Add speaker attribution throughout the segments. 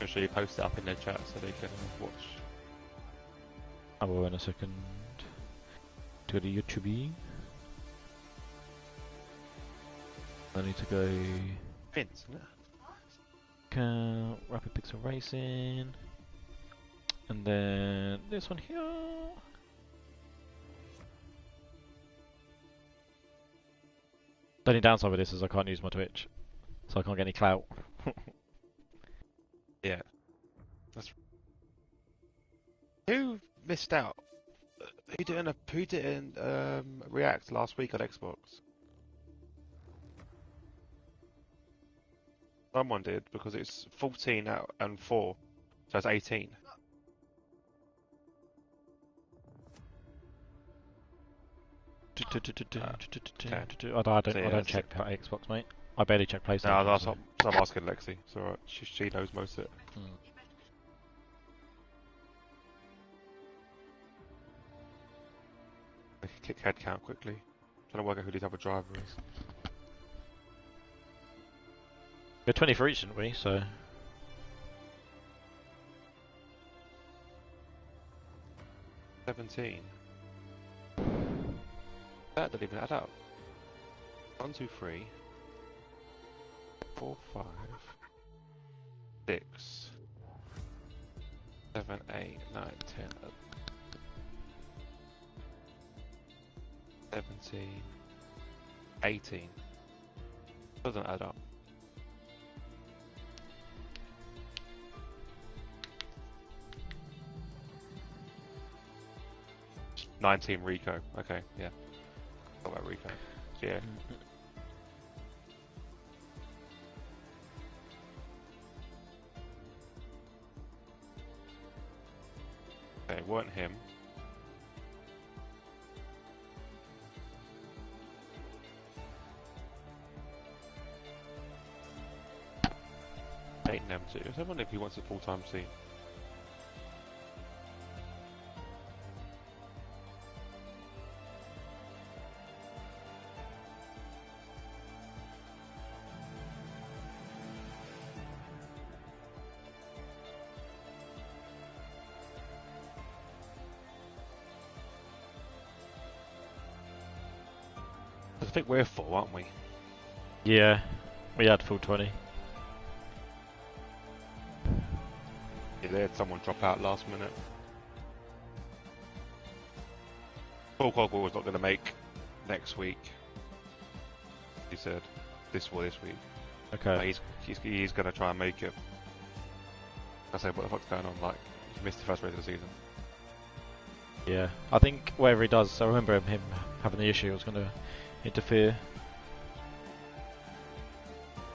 Speaker 1: Make sure you post it up in the chat so they can watch.
Speaker 2: I will in a second. To the YouTube. I need to go.
Speaker 1: Vince, isn't it?
Speaker 2: Rapid Pixel Racing. And then this one here. The only downside with this is I can't use my Twitch, so I can't get any clout.
Speaker 1: Yeah. That's. Who missed out? Who didn't react last week on Xbox? Someone did because it's 14 out and 4, so it's 18.
Speaker 2: I don't check Xbox, mate. I barely check PlayStation.
Speaker 1: No, I'm asking Lexi. It's alright. She knows most of it. Kick head count quickly. Trying to work out who the other driver is.
Speaker 2: We're 20 for each, shouldn't we? So.
Speaker 1: 17. That doesn't even add up. 1, 2, 3, 4, 5, 6, 7, 8, 9, 10, 17, 18. Doesn't add up. $19 Rico. Okay, yeah. What about Rico? Yeah. Okay, it weren't him. Ain't them too. I wonder if he wants a full-time seat. I think we're full, aren't we?
Speaker 2: Yeah, we had full 20.
Speaker 1: Yeah, they had someone drop out last minute. Paul Cogwell was not going to make next week. He said this week.
Speaker 2: Okay.
Speaker 1: But he's going to try and make it. I said, what the fuck's going on? Like, he missed the first race of the season.
Speaker 2: Yeah, I think whatever he does, I remember him having the issue. Was going to interfere.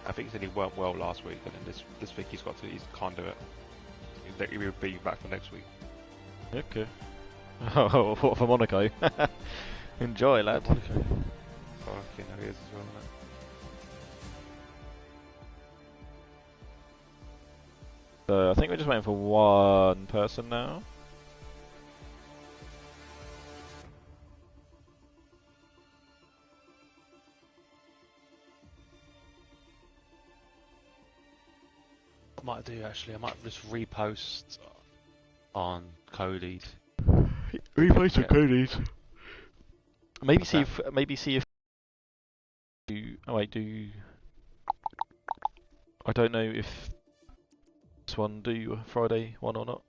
Speaker 1: I think he said he weren't well last week, and then this week he can't do it. He will be back for next week.
Speaker 2: Okay. Oh, what for Monaco? Enjoy, lad.
Speaker 1: Monaco. Fucking hell, he is as well, isn't it?
Speaker 2: So I think we're just waiting for one person now.
Speaker 1: I might do actually. I might just repost on Cody's.
Speaker 2: Repost on Cody's. Maybe see if. Oh wait, do. I don't know if this one do Friday one or not.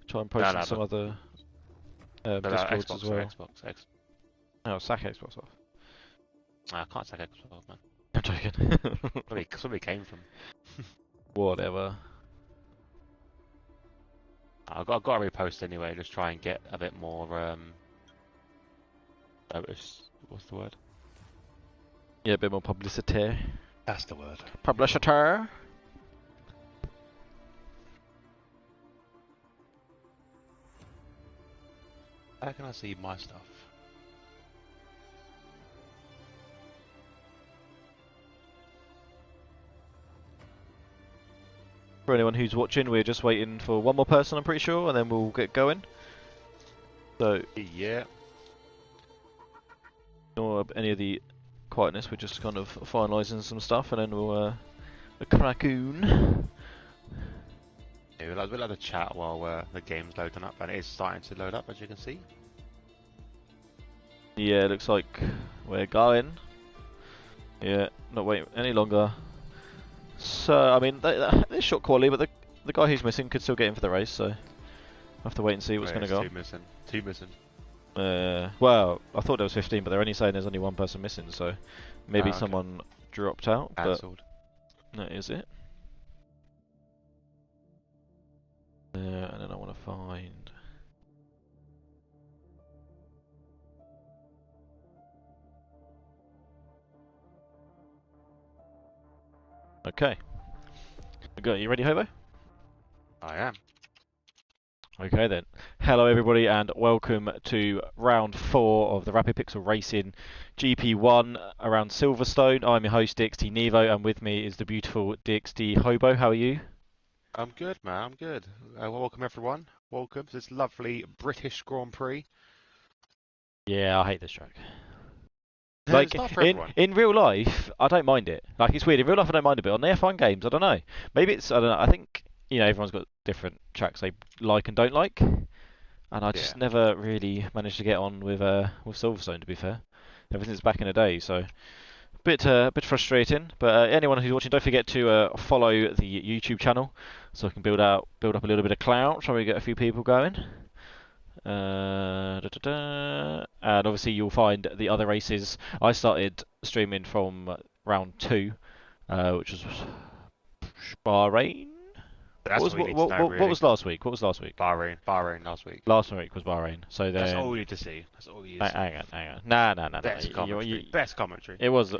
Speaker 2: Try and post on some other Discords
Speaker 1: Xbox,
Speaker 2: as well.
Speaker 1: Xbox.
Speaker 2: Oh, sack Xbox off.
Speaker 1: I can't sack Xbox off, man.
Speaker 2: I'm joking.
Speaker 1: That's where it came from.
Speaker 2: Whatever.
Speaker 1: I've got to repost anyway. Just try and get a bit more notice. What's the word?
Speaker 2: Yeah, a bit more publicity.
Speaker 1: That's the word.
Speaker 2: Publicity.
Speaker 1: How can I see my stuff?
Speaker 2: For anyone who's watching, we're just waiting for one more person, I'm pretty sure, and then we'll get going. So,
Speaker 1: yeah.
Speaker 2: Ignore any of the quietness, we're just kind of finalising some stuff, and then we'll crack on.
Speaker 1: We'll have a chat while the game's loading up, and it is starting to load up, as you can see.
Speaker 2: Yeah, it looks like we're going. Yeah, not waiting any longer. So, I mean, they're short quality, but the guy who's missing could still get in for the race, so I'll have to wait and see what's going to go.
Speaker 1: Two missing.
Speaker 2: Well, I thought there was 15, but they're only saying there's only one person missing, so maybe someone dropped out,
Speaker 1: Cancelled.
Speaker 2: But that is it. And then I want to find... Okay. Are you ready, Hobo?
Speaker 1: I am.
Speaker 2: Okay then. Hello everybody and welcome to round 4 of the Rapid Pixel Racing GP1 around Silverstone. I'm your host DXT Nevo and with me is the beautiful DXT Hobo. How are you?
Speaker 1: I'm good, man. I'm good. Welcome everyone. Welcome to this lovely British Grand Prix.
Speaker 2: Yeah, I hate this track.
Speaker 1: Like
Speaker 2: in real life, I don't mind it. Like it's weird. In real life, I don't mind it, but on the F1 games, I don't know. Maybe it's I don't know. I think everyone's got different tracks they like and don't like, and I just never really managed to get on with Silverstone. To be fair, ever since back in the day, so bit frustrating. But anyone who's watching, don't forget to follow the YouTube channel so I can build up a little bit of clout. Try to get a few people going. And obviously you'll find the other races. I started streaming from round 2, which was Bahrain. What was last week?
Speaker 1: Bahrain last week.
Speaker 2: Last week was Bahrain. So then...
Speaker 1: That's all we need to see. That's all you need to see.
Speaker 2: Hang on. Nah.
Speaker 1: Best commentary.
Speaker 2: It was...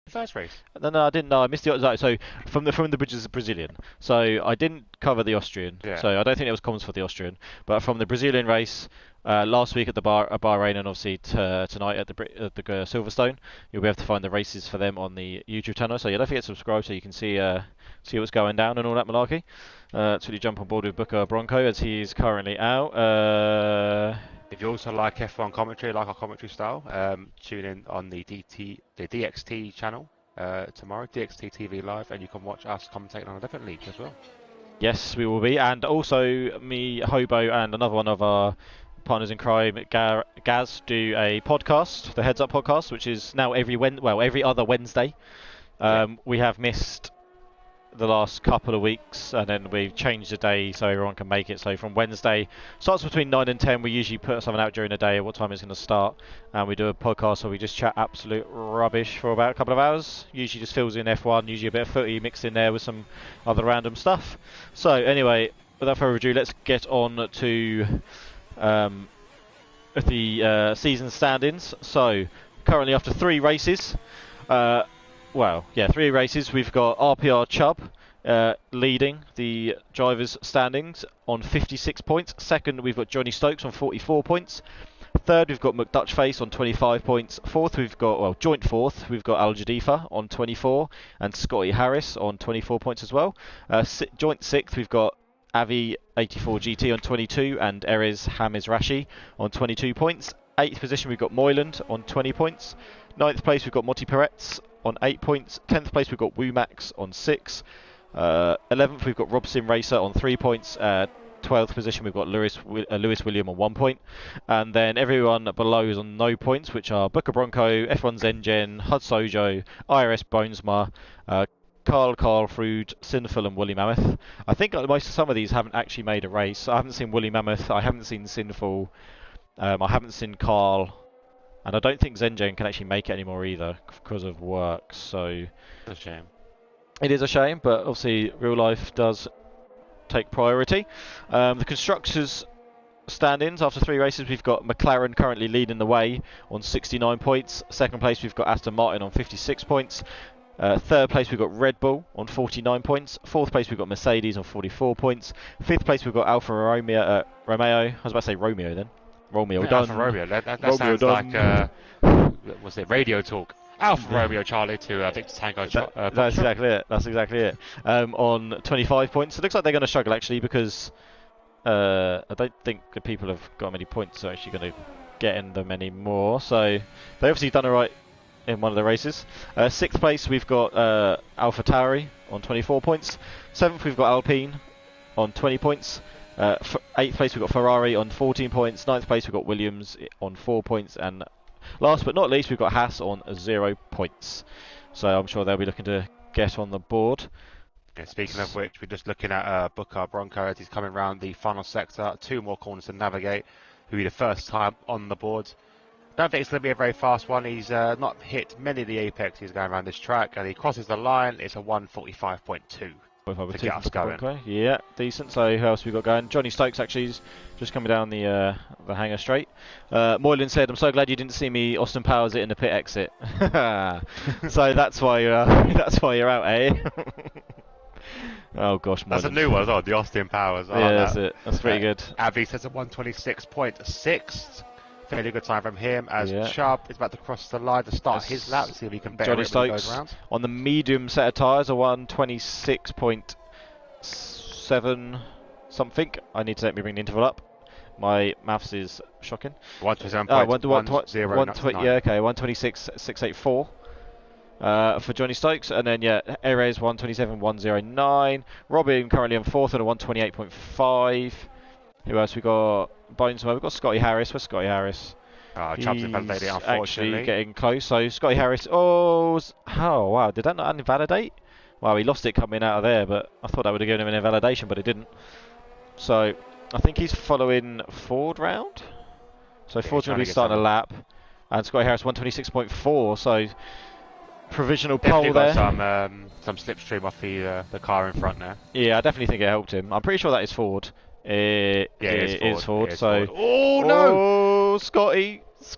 Speaker 1: First race.
Speaker 2: No, I didn't know. I missed the so from the Brazilian. So I didn't cover the Austrian.
Speaker 1: Yeah.
Speaker 2: So I don't think there was comments for the Austrian. But from the Brazilian race last week at the Bahrain and obviously tonight at the Silverstone, you'll be able to find the races for them on the YouTube channel. So don't forget to subscribe so you can see what's going down and all that malarkey. Until you jump on board with Booker Bronco as he is currently out.
Speaker 1: If you also like F1 commentary, like our commentary style, tune in on the DXT channel tomorrow, DXT TV Live, and you can watch us commentating on a different league as well.
Speaker 2: Yes, we will be, and also me, Hobo, and another one of our partners in crime, Gaz, do a podcast, the Heads Up podcast, which is now every other Wednesday. We have missed the last couple of weeks and then we've changed the day so everyone can make it. So from Wednesday, starts between 9 and 10. We usually put something out during the day at what time it's going to start, and we do a podcast where we just chat absolute rubbish for about a couple of hours. Usually just fills in F1, usually a bit of footy mixed in there with some other random stuff. So anyway, without further ado, let's get on to the season standings. So currently after 3 races, 3 races. We've got RPR Chubb leading the drivers' standings on 56 points. Second, we've got Johnny Stokes on 44 points. Third, we've got McDutchface on 25 points. Fourth, joint fourth, we've got Al Jadifa on 24 and Scotty Harris on 24 points as well. Joint sixth, we've got Avi 84 GT on 22 and Erez Hamizrashi on 22 points. 8th position, we've got Moyland on 20 points. 9th place, we've got Monty Peretz on 8 points. 10th place, we've got Wumax on 6. 11th, we've got Robson Racer on 3 points. 12th position, we've got Lewis William on 1 point. And then everyone below is on no points, which are Booker Bronco, F1 Zengen, Hud Sojo, IRS Bonesma, Carl Frood, Sinful and Woolly Mammoth. I think some of these haven't actually made a race. I haven't seen Woolly Mammoth, I haven't seen Sinful, I haven't seen Carl. And I don't think Zengen can actually make it anymore either because of work, so...
Speaker 1: It's a shame.
Speaker 2: It is a shame, but obviously real life does take priority. The constructors' stand-ins after 3 races, we've got McLaren currently leading the way on 69 points. Second place, we've got Aston Martin on 56 points. Third place, we've got Red Bull on 49 points. Fourth place, we've got Mercedes on 44 points. Fifth place, we've got Alfa Romeo. I was about to say Romeo then. Romeo done.
Speaker 1: Alfa Romeo. That
Speaker 2: Romeo
Speaker 1: sounds
Speaker 2: done.
Speaker 1: like was it Radio Talk? Alfa Romeo Charlie to Victor Tango.
Speaker 2: That's exactly it. On 25 points. So it looks like they're going to struggle actually because I don't think the people have got many points, so actually going to get in them anymore. So they obviously done alright in one of the races. 6th place we've got AlphaTauri on 24 points. 7th we've got Alpine on 20 points. 8th place we've got Ferrari on 14 points. 9th place we've got Williams on 4 points. And last but not least we've got Haas on 0 points. So I'm sure they'll be looking to get on the board.
Speaker 1: Yeah, speaking of which, we're just looking at Booker Bronco as he's coming around the final sector. 2 more corners to navigate. Who'll be the first time on the board. Don't think it's going to be a very fast one. He's not hit many of the apexes going around this track, and he crosses the line. It's a 1:45.2 to get us going.
Speaker 2: Okay. Yeah, decent. So who else we got going? Johnny Stokes actually is just coming down the hangar straight. Moylan said, "I'm so glad you didn't see me Austin Powers it in the pit exit." So that's why you're out, eh? Oh gosh,
Speaker 1: that's a new one as well. The Austin Powers.
Speaker 2: Yeah, that's it. That's pretty good.
Speaker 1: Avi says a 1:26.6. Fairly good time from him as Chubb is about to cross the line to start his lap. See if he can better
Speaker 2: Johnny
Speaker 1: it when he
Speaker 2: Stokes
Speaker 1: goes around.
Speaker 2: On the medium set of tyres, a 1:26.7 something. I need to let me bring the interval up. My maths is shocking.
Speaker 1: 1:27.10.
Speaker 2: Yeah, okay, 1:26.684. For Johnny Stokes, and then Erez 1:27.109. Robin currently on 4th at a 1:28.5. Who else we got? Bonesma. We've got Scotty Harris. Where's Scotty Harris?
Speaker 1: Chubb's invalidated, unfortunately.
Speaker 2: Actually getting close. So Scotty Harris. Oh wow! Did that not invalidate? Wow, he lost it coming out of there, but I thought that would have given him an invalidation, but it didn't. So I think he's following Ford round. So Ford's going to be starting a lap, and Scotty Harris 1:26.4. So provisional pole there.
Speaker 1: Some slipstream off the car in front there.
Speaker 2: Yeah, I definitely think it helped him. I'm pretty sure that is Ford. It is Ford. So
Speaker 1: Ford. Oh no!
Speaker 2: Oh, Scotty, he's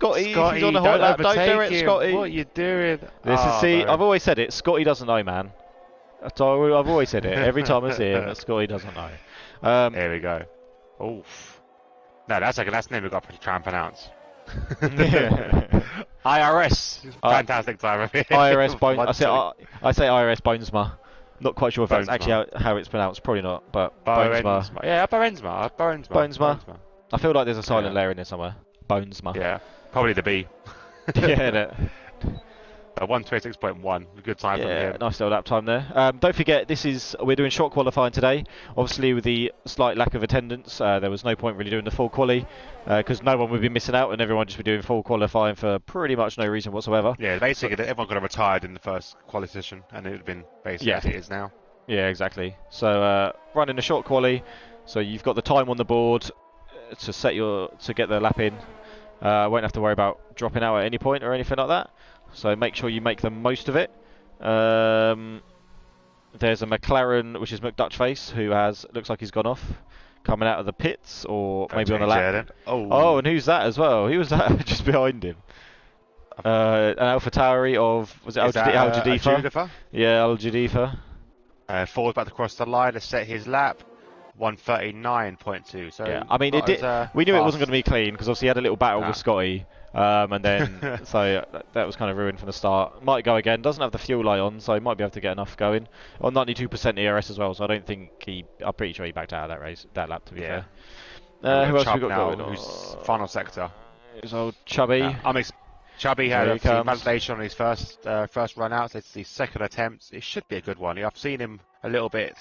Speaker 2: on the hot lap. Don't do it, Scotty.
Speaker 1: What are you doing?
Speaker 2: I've always said it. Scotty doesn't know, man. So I've always said it every time I see him. That Scotty doesn't know.
Speaker 1: There we go. Oof. No, that's the name we've got to try and pronounce. IRS. Fantastic time.
Speaker 2: IRS Bones. I say IRS Bonesma. Not quite sure if that's actually how it's pronounced. Probably not, but Bonesma.
Speaker 1: Yeah, Bonesma.
Speaker 2: I feel like there's a silent layer in there somewhere. Bonesma.
Speaker 1: Yeah, probably the B.
Speaker 2: Yeah,
Speaker 1: 1:26.1. Good time from him.
Speaker 2: Nice little lap time there. Don't forget, we're doing short qualifying today. Obviously, with the slight lack of attendance, there was no point really doing the full quali because no one would be missing out, and everyone just be doing full qualifying for pretty much no reason whatsoever.
Speaker 1: Yeah, basically, everyone could have retired in the first quali session, and it would have been basically as it is now.
Speaker 2: Yeah, exactly. So running a short quali, so you've got the time on the board to get the lap in. Won't have to worry about dropping out at any point or anything like that. So make sure you make the most of it. There's a McLaren, which is McDutchface, who looks like he's gone off, coming out of the pits or maybe on the lap. Oh, and who's that as well? Who was that just behind him? An AlphaTauri was it Al Jadifa? Yeah, Al Jadifa.
Speaker 1: Ford's about to cross the line to set his lap. 1:39.2. So
Speaker 2: yeah, I mean, we knew it wasn't going to be clean because obviously he had a little battle with Scotty, and then so that was kind of ruined from the start. Might go again. Doesn't have the fuel light on, so he might be able to get enough going. On 92% ERS as well, so I don't think I'm pretty sure he backed out of that lap. To be fair. Who else we got going?
Speaker 1: Who's final sector?
Speaker 2: It's old Chubby.
Speaker 1: Chubby had a validation on his first run out. So it's the second attempt. It should be a good one. I've seen him a little bit.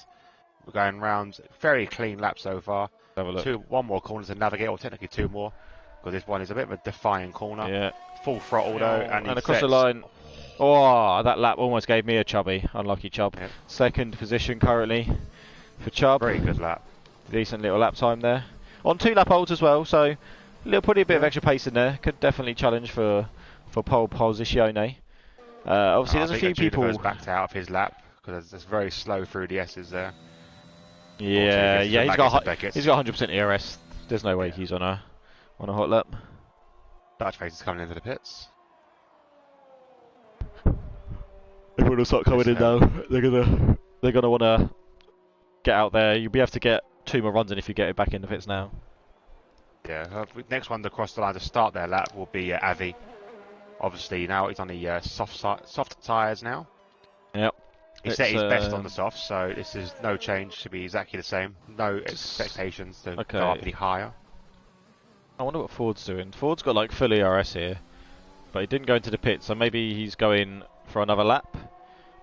Speaker 1: We're going round, very clean lap so far.
Speaker 2: Have a look.
Speaker 1: One more corner to navigate, or technically 2 more, because this one is a bit of a defying corner.
Speaker 2: Yeah.
Speaker 1: Full throttle though, and
Speaker 2: across the line. Oh, that lap almost gave me a Chubby. Unlucky Chubb. Yep. Second position currently for Chubb.
Speaker 1: Very good lap.
Speaker 2: Decent little lap time there. On 2 lap holds as well, so putting a bit of extra pace in there. Could definitely challenge for pole posizione. Obviously, there's a few people
Speaker 1: backed out of his lap because it's very slow through the S's there.
Speaker 2: Yeah, he's got 100% ERS. There's no way he's on a hot lap.
Speaker 1: Dutchface is coming into the pits.
Speaker 2: Everyone will start coming in now. They're gonna want to get out there. You'll be able to get 2 more runs in if you get it back in the pits now.
Speaker 1: Yeah, next one to cross the line to start their lap will be Avi. Obviously now he's on the soft tyres now.
Speaker 2: Yep.
Speaker 1: He set his best on the soft, so this is no change. Should be exactly the same. No expectations to go up any higher.
Speaker 2: I wonder what Ford's doing. Ford's got like full ERS here. But he didn't go into the pit, so maybe he's going for another lap.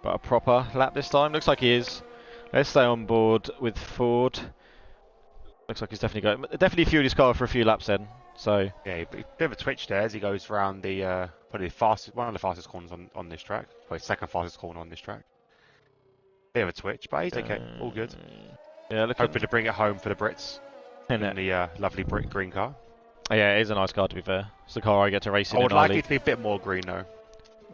Speaker 2: But a proper lap this time. Looks like he is. Let's stay on board with Ford. Looks like he's definitely fueled his car for a few laps then. So
Speaker 1: yeah, bit of a twitch there as he goes around the probably one of the fastest corners on this track. Probably second fastest corner on this track. Bit of a twitch, but he's okay. All good.
Speaker 2: Yeah,
Speaker 1: hoping to bring it home for the Brits in the lovely Brit green car.
Speaker 2: Yeah, it is a nice car to be fair. It's the car I get to race in.
Speaker 1: I would like it to be a bit more green though.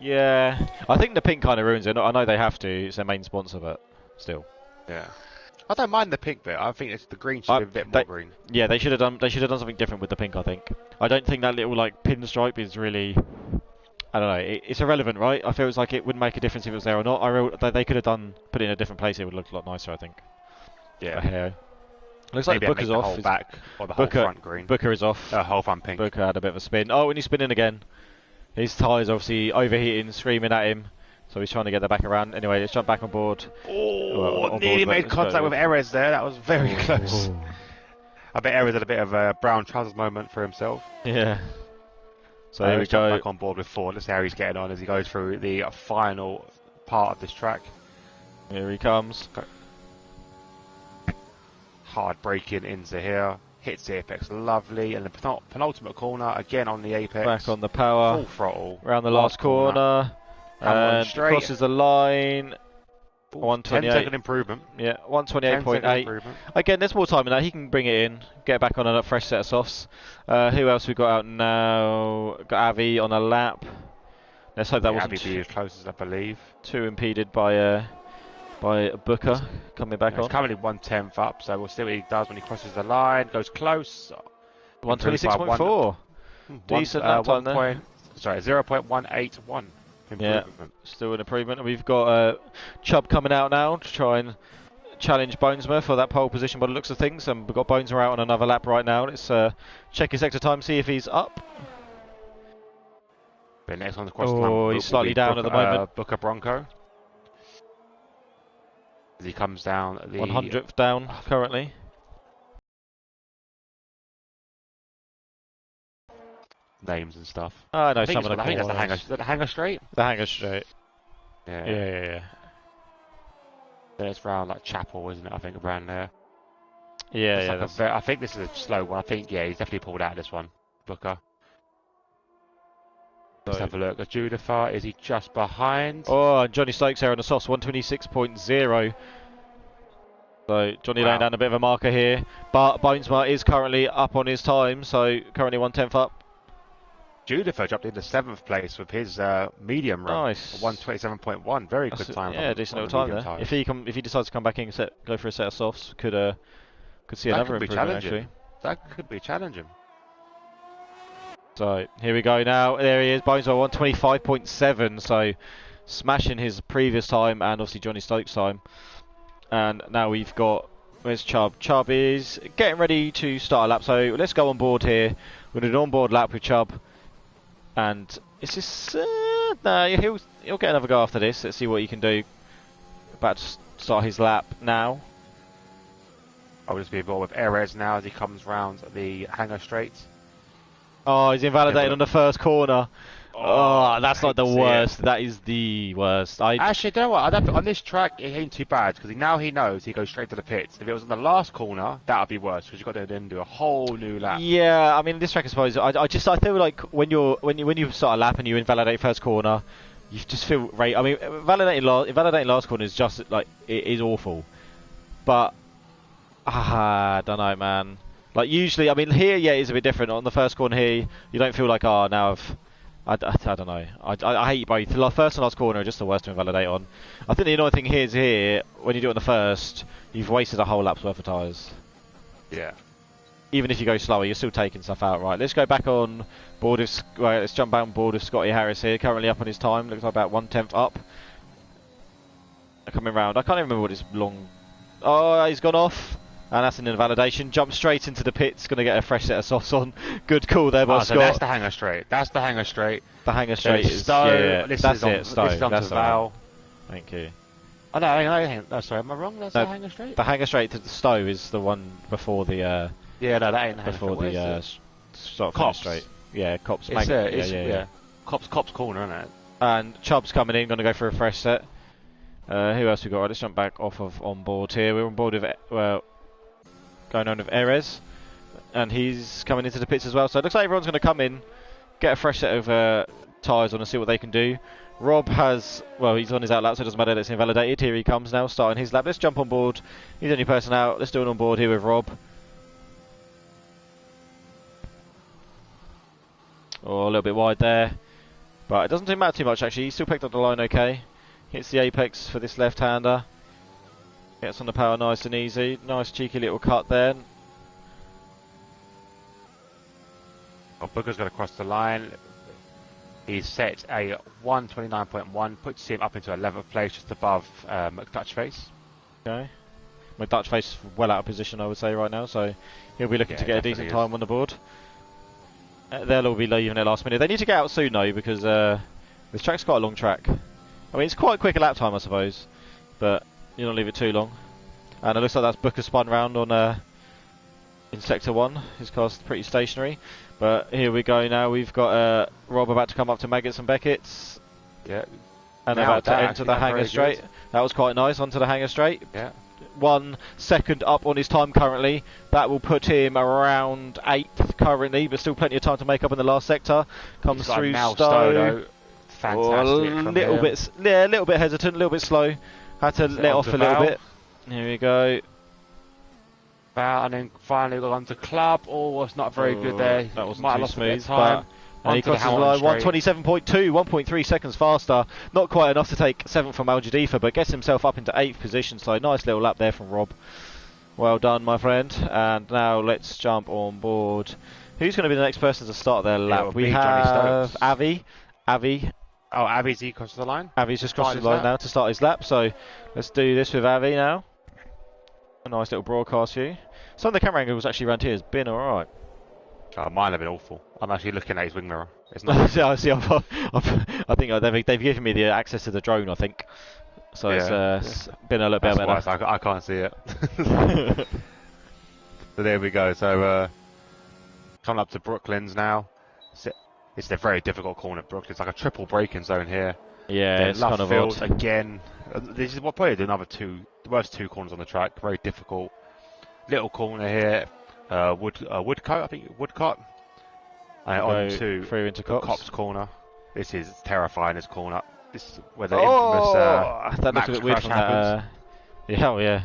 Speaker 2: Yeah, I think the pink kind of ruins it. I know they have to; it's their main sponsor, but still.
Speaker 1: Yeah, I don't mind the pink bit. I think the green should be a bit more green.
Speaker 2: Yeah, they should have done. They should have done something different with the pink. I think. I don't think that little like pinstripe is really. I don't know. It's irrelevant, right? I feel it's like it wouldn't make a difference if it was there or not. They could have put it in a different place. It would look a lot nicer, I think.
Speaker 1: Yeah.
Speaker 2: Looks like Booker's off.
Speaker 1: The whole back or the whole front green.
Speaker 2: Booker is off.
Speaker 1: Whole front pink.
Speaker 2: Booker had a bit of a spin. Oh, and he's spinning again. His tyres obviously overheating, screaming at him. So he's trying to get that back around. Anyway, let's jump back on board.
Speaker 1: Oh, nearly made contact with Erez there. That was very close. I bet Erez had a bit of a brown trousers moment for himself.
Speaker 2: Yeah. So here we go.
Speaker 1: Back on board with Ford. Let's see how he's getting on as he goes through the final part of this track.
Speaker 2: Here he comes.
Speaker 1: Hard braking into here. Hits the apex lovely. And the penultimate corner again on the apex.
Speaker 2: Back on the power.
Speaker 1: Full throttle.
Speaker 2: Around the last corner. And crosses the line. 128.
Speaker 1: 10-second improvement.
Speaker 2: Yeah, 128.8. Again, there's more time in that. He can bring it in, get back on a fresh set of softs. Who else we got out now? Got Avi on a lap. Let's hope that wasn't
Speaker 1: Avi as close as I believe.
Speaker 2: Too impeded by Booker coming back on.
Speaker 1: He's currently 1/10 up, so we'll see what he does when he crosses the line. Goes close.
Speaker 2: 126.4. Decent lap time there.
Speaker 1: 0.181.
Speaker 2: Yeah, still an improvement. And we've got Chubb coming out now to try and challenge Bonesmer for that pole position by the looks of things. And we've got Bonesmer out on another lap right now. Let's check his extra time, see if he's up.
Speaker 1: But next on the cross line,
Speaker 2: he's slightly down at the moment.
Speaker 1: Booker Bronco. As he comes down.
Speaker 2: 100th down currently.
Speaker 1: Names and stuff.
Speaker 2: I know
Speaker 1: I think
Speaker 2: some of the
Speaker 1: I think that's the hangar. Is that the hangar straight?
Speaker 2: The hangar straight.
Speaker 1: Yeah. Then it's round like Chapel, isn't it? I think around there.
Speaker 2: Yeah.
Speaker 1: I think this is a slow one. I think he's definitely pulled out of this one, Booker. Let's have a look. A Judifar, is he just behind?
Speaker 2: Oh, and Johnny Stokes here on the softs, 126.0. So Johnny laying down a bit of a marker here, but Bonesmer is currently up on his time, so currently 1/10 up.
Speaker 1: Judifar jumped into 7th place with his medium run.
Speaker 2: Nice.
Speaker 1: 127.1, very good time.
Speaker 2: Yeah, decent little time there. If he decides to come back in and go for a set of softs, could see another improvement actually.
Speaker 1: That could be challenging.
Speaker 2: So here we go now. There he is, Bonesmer 125.7. So smashing his previous time and obviously Johnny Stokes' time. And now we've got, where's Chubb? Chubb is getting ready to start a lap. So let's go on board here. We're going to do an on-board lap with Chubb. And it's just, no, he'll get another go after this. Let's see what he can do. About to start his lap now.
Speaker 1: I'll just be involved with Erez now as he comes round the hangar straight.
Speaker 2: Oh, he's invalidated on the first corner. Oh, that's like the worst. That is the worst.
Speaker 1: Actually, you know what? On this track, it ain't too bad because now he knows he goes straight to the pits. If it was on the last corner, that would be worse because you've got to then do a whole new lap.
Speaker 2: Yeah, I mean, this track, I suppose. I feel like when you start a lap and you invalidate first corner, you just feel right. I mean, invalidating last corner is just like it is awful. But I don't know, man. Like usually, I mean, here, yeah, it's a bit different. On the first corner here, you don't feel like, oh, now I don't know. I hate both. The first and last corner are just the worst to invalidate on. I think the annoying thing here, when you do it on the first, you've wasted a whole lap's worth of tyres.
Speaker 1: Yeah.
Speaker 2: Even if you go slower, you're still taking stuff out, right? Let's go back on board with, let's jump back on board with Scotty Harris here, currently up on his time. Looks like about 1/10 up. Coming round. I can't even remember what his long... Oh, he's gone off. And that's an invalidation. Jump straight into the pits. Going to get a fresh set of softs on. Good call there by Scott.
Speaker 1: So that's the hangar straight. That's the hangar straight.
Speaker 2: The hangar straight is...
Speaker 1: Yeah,
Speaker 2: that's it. Stowe.
Speaker 1: This is on to Val.
Speaker 2: Thank you.
Speaker 1: Oh, no, sorry. Am I wrong? That's the hangar straight?
Speaker 2: The hangar straight to the Stowe is the one before the...
Speaker 1: yeah, no, that ain't the hangar
Speaker 2: before
Speaker 1: straight.
Speaker 2: the sort of
Speaker 1: Cops.
Speaker 2: straight. Yeah, Cops.
Speaker 1: Yeah. Cop's corner, isn't it?
Speaker 2: And Chubb's coming in, going to go for a fresh set. Who else we got? Right, let's jump back off of on board here. We're on board with, going on with Erez. And he's coming into the pits as well. So it looks like everyone's going to come in, get a fresh set of tyres on and see what they can do. Rob has, well, he's on his out lap, so it doesn't matter, it's invalidated. Here he comes now, starting his lap. Let's jump on board. He's the only person out. Let's do it on board here with Rob. Oh, a little bit wide there. But it doesn't seem matter too much, actually. He still picked up the line okay. Hits the apex for this left-hander. Gets on the power nice and easy. Nice cheeky little cut there.
Speaker 1: Oh, Booker's got to cross the line. He's set a 129.1, puts him up into 11th place, just above McDutchface.
Speaker 2: Okay. McDutchface well out of position, I would say, right now, so he'll be looking to get a decent time on the board. They'll all be leaving at last minute. They need to get out soon, though, because this track's quite a long track. I mean, it's quite a quick lap time, I suppose, but you don't leave it too long. And it looks like that's Booker spun round on in Sector 1. His car's pretty stationary. But here we go now. We've got Rob about to come up to Maggots and Beckett's.
Speaker 1: Yeah.
Speaker 2: And they're about to enter the hanger straight. That was quite nice, onto the hanger straight.
Speaker 1: Yeah.
Speaker 2: 1 second up on his time currently. That will put him around 8th currently, but still plenty of time to make up in the last sector. Comes through Stowe.
Speaker 1: Fantastic.
Speaker 2: A little bit hesitant, a little bit slow. Had to let off a little bit. Here we go.
Speaker 1: And then finally got on to Club. Oh, it's not very good there.
Speaker 2: That wasn't
Speaker 1: Might
Speaker 2: too
Speaker 1: have
Speaker 2: smooth.
Speaker 1: time.
Speaker 2: And he crosses the line 127.2, 1.3 seconds faster. Not quite enough to take 7th from Al Jadifa, but gets himself up into 8th position. So nice little lap there from Rob. Well done, my friend. And now let's jump on board. Who's going to be the next person to start their lap? We have Avi.
Speaker 1: Oh, Avi's he crossed the line?
Speaker 2: Avi's just crossed the line now to start his lap. So let's do this with Avi now. A nice little broadcast view. Some of the camera angles actually around here has been alright.
Speaker 1: Oh, mine have been awful. I'm actually looking at his wing mirror. It's not.
Speaker 2: I think they've given me the access to the drone, I think. So it's been a little bit better.
Speaker 1: That's why I can't see it. So there we go. So coming up to Brooklands now. It's a very difficult corner at Brooklands. It's like a triple braking zone here.
Speaker 2: Yeah,
Speaker 1: then
Speaker 2: it's kind of
Speaker 1: field
Speaker 2: odd.
Speaker 1: Again. This is what probably the worst two corners on the track. Very difficult. Little corner here. Woodcote, I think Woodcote. On to
Speaker 2: through into
Speaker 1: Cop's corner. This is terrifying. This corner. This is where the infamous
Speaker 2: that looked a bit weird from that. Yeah.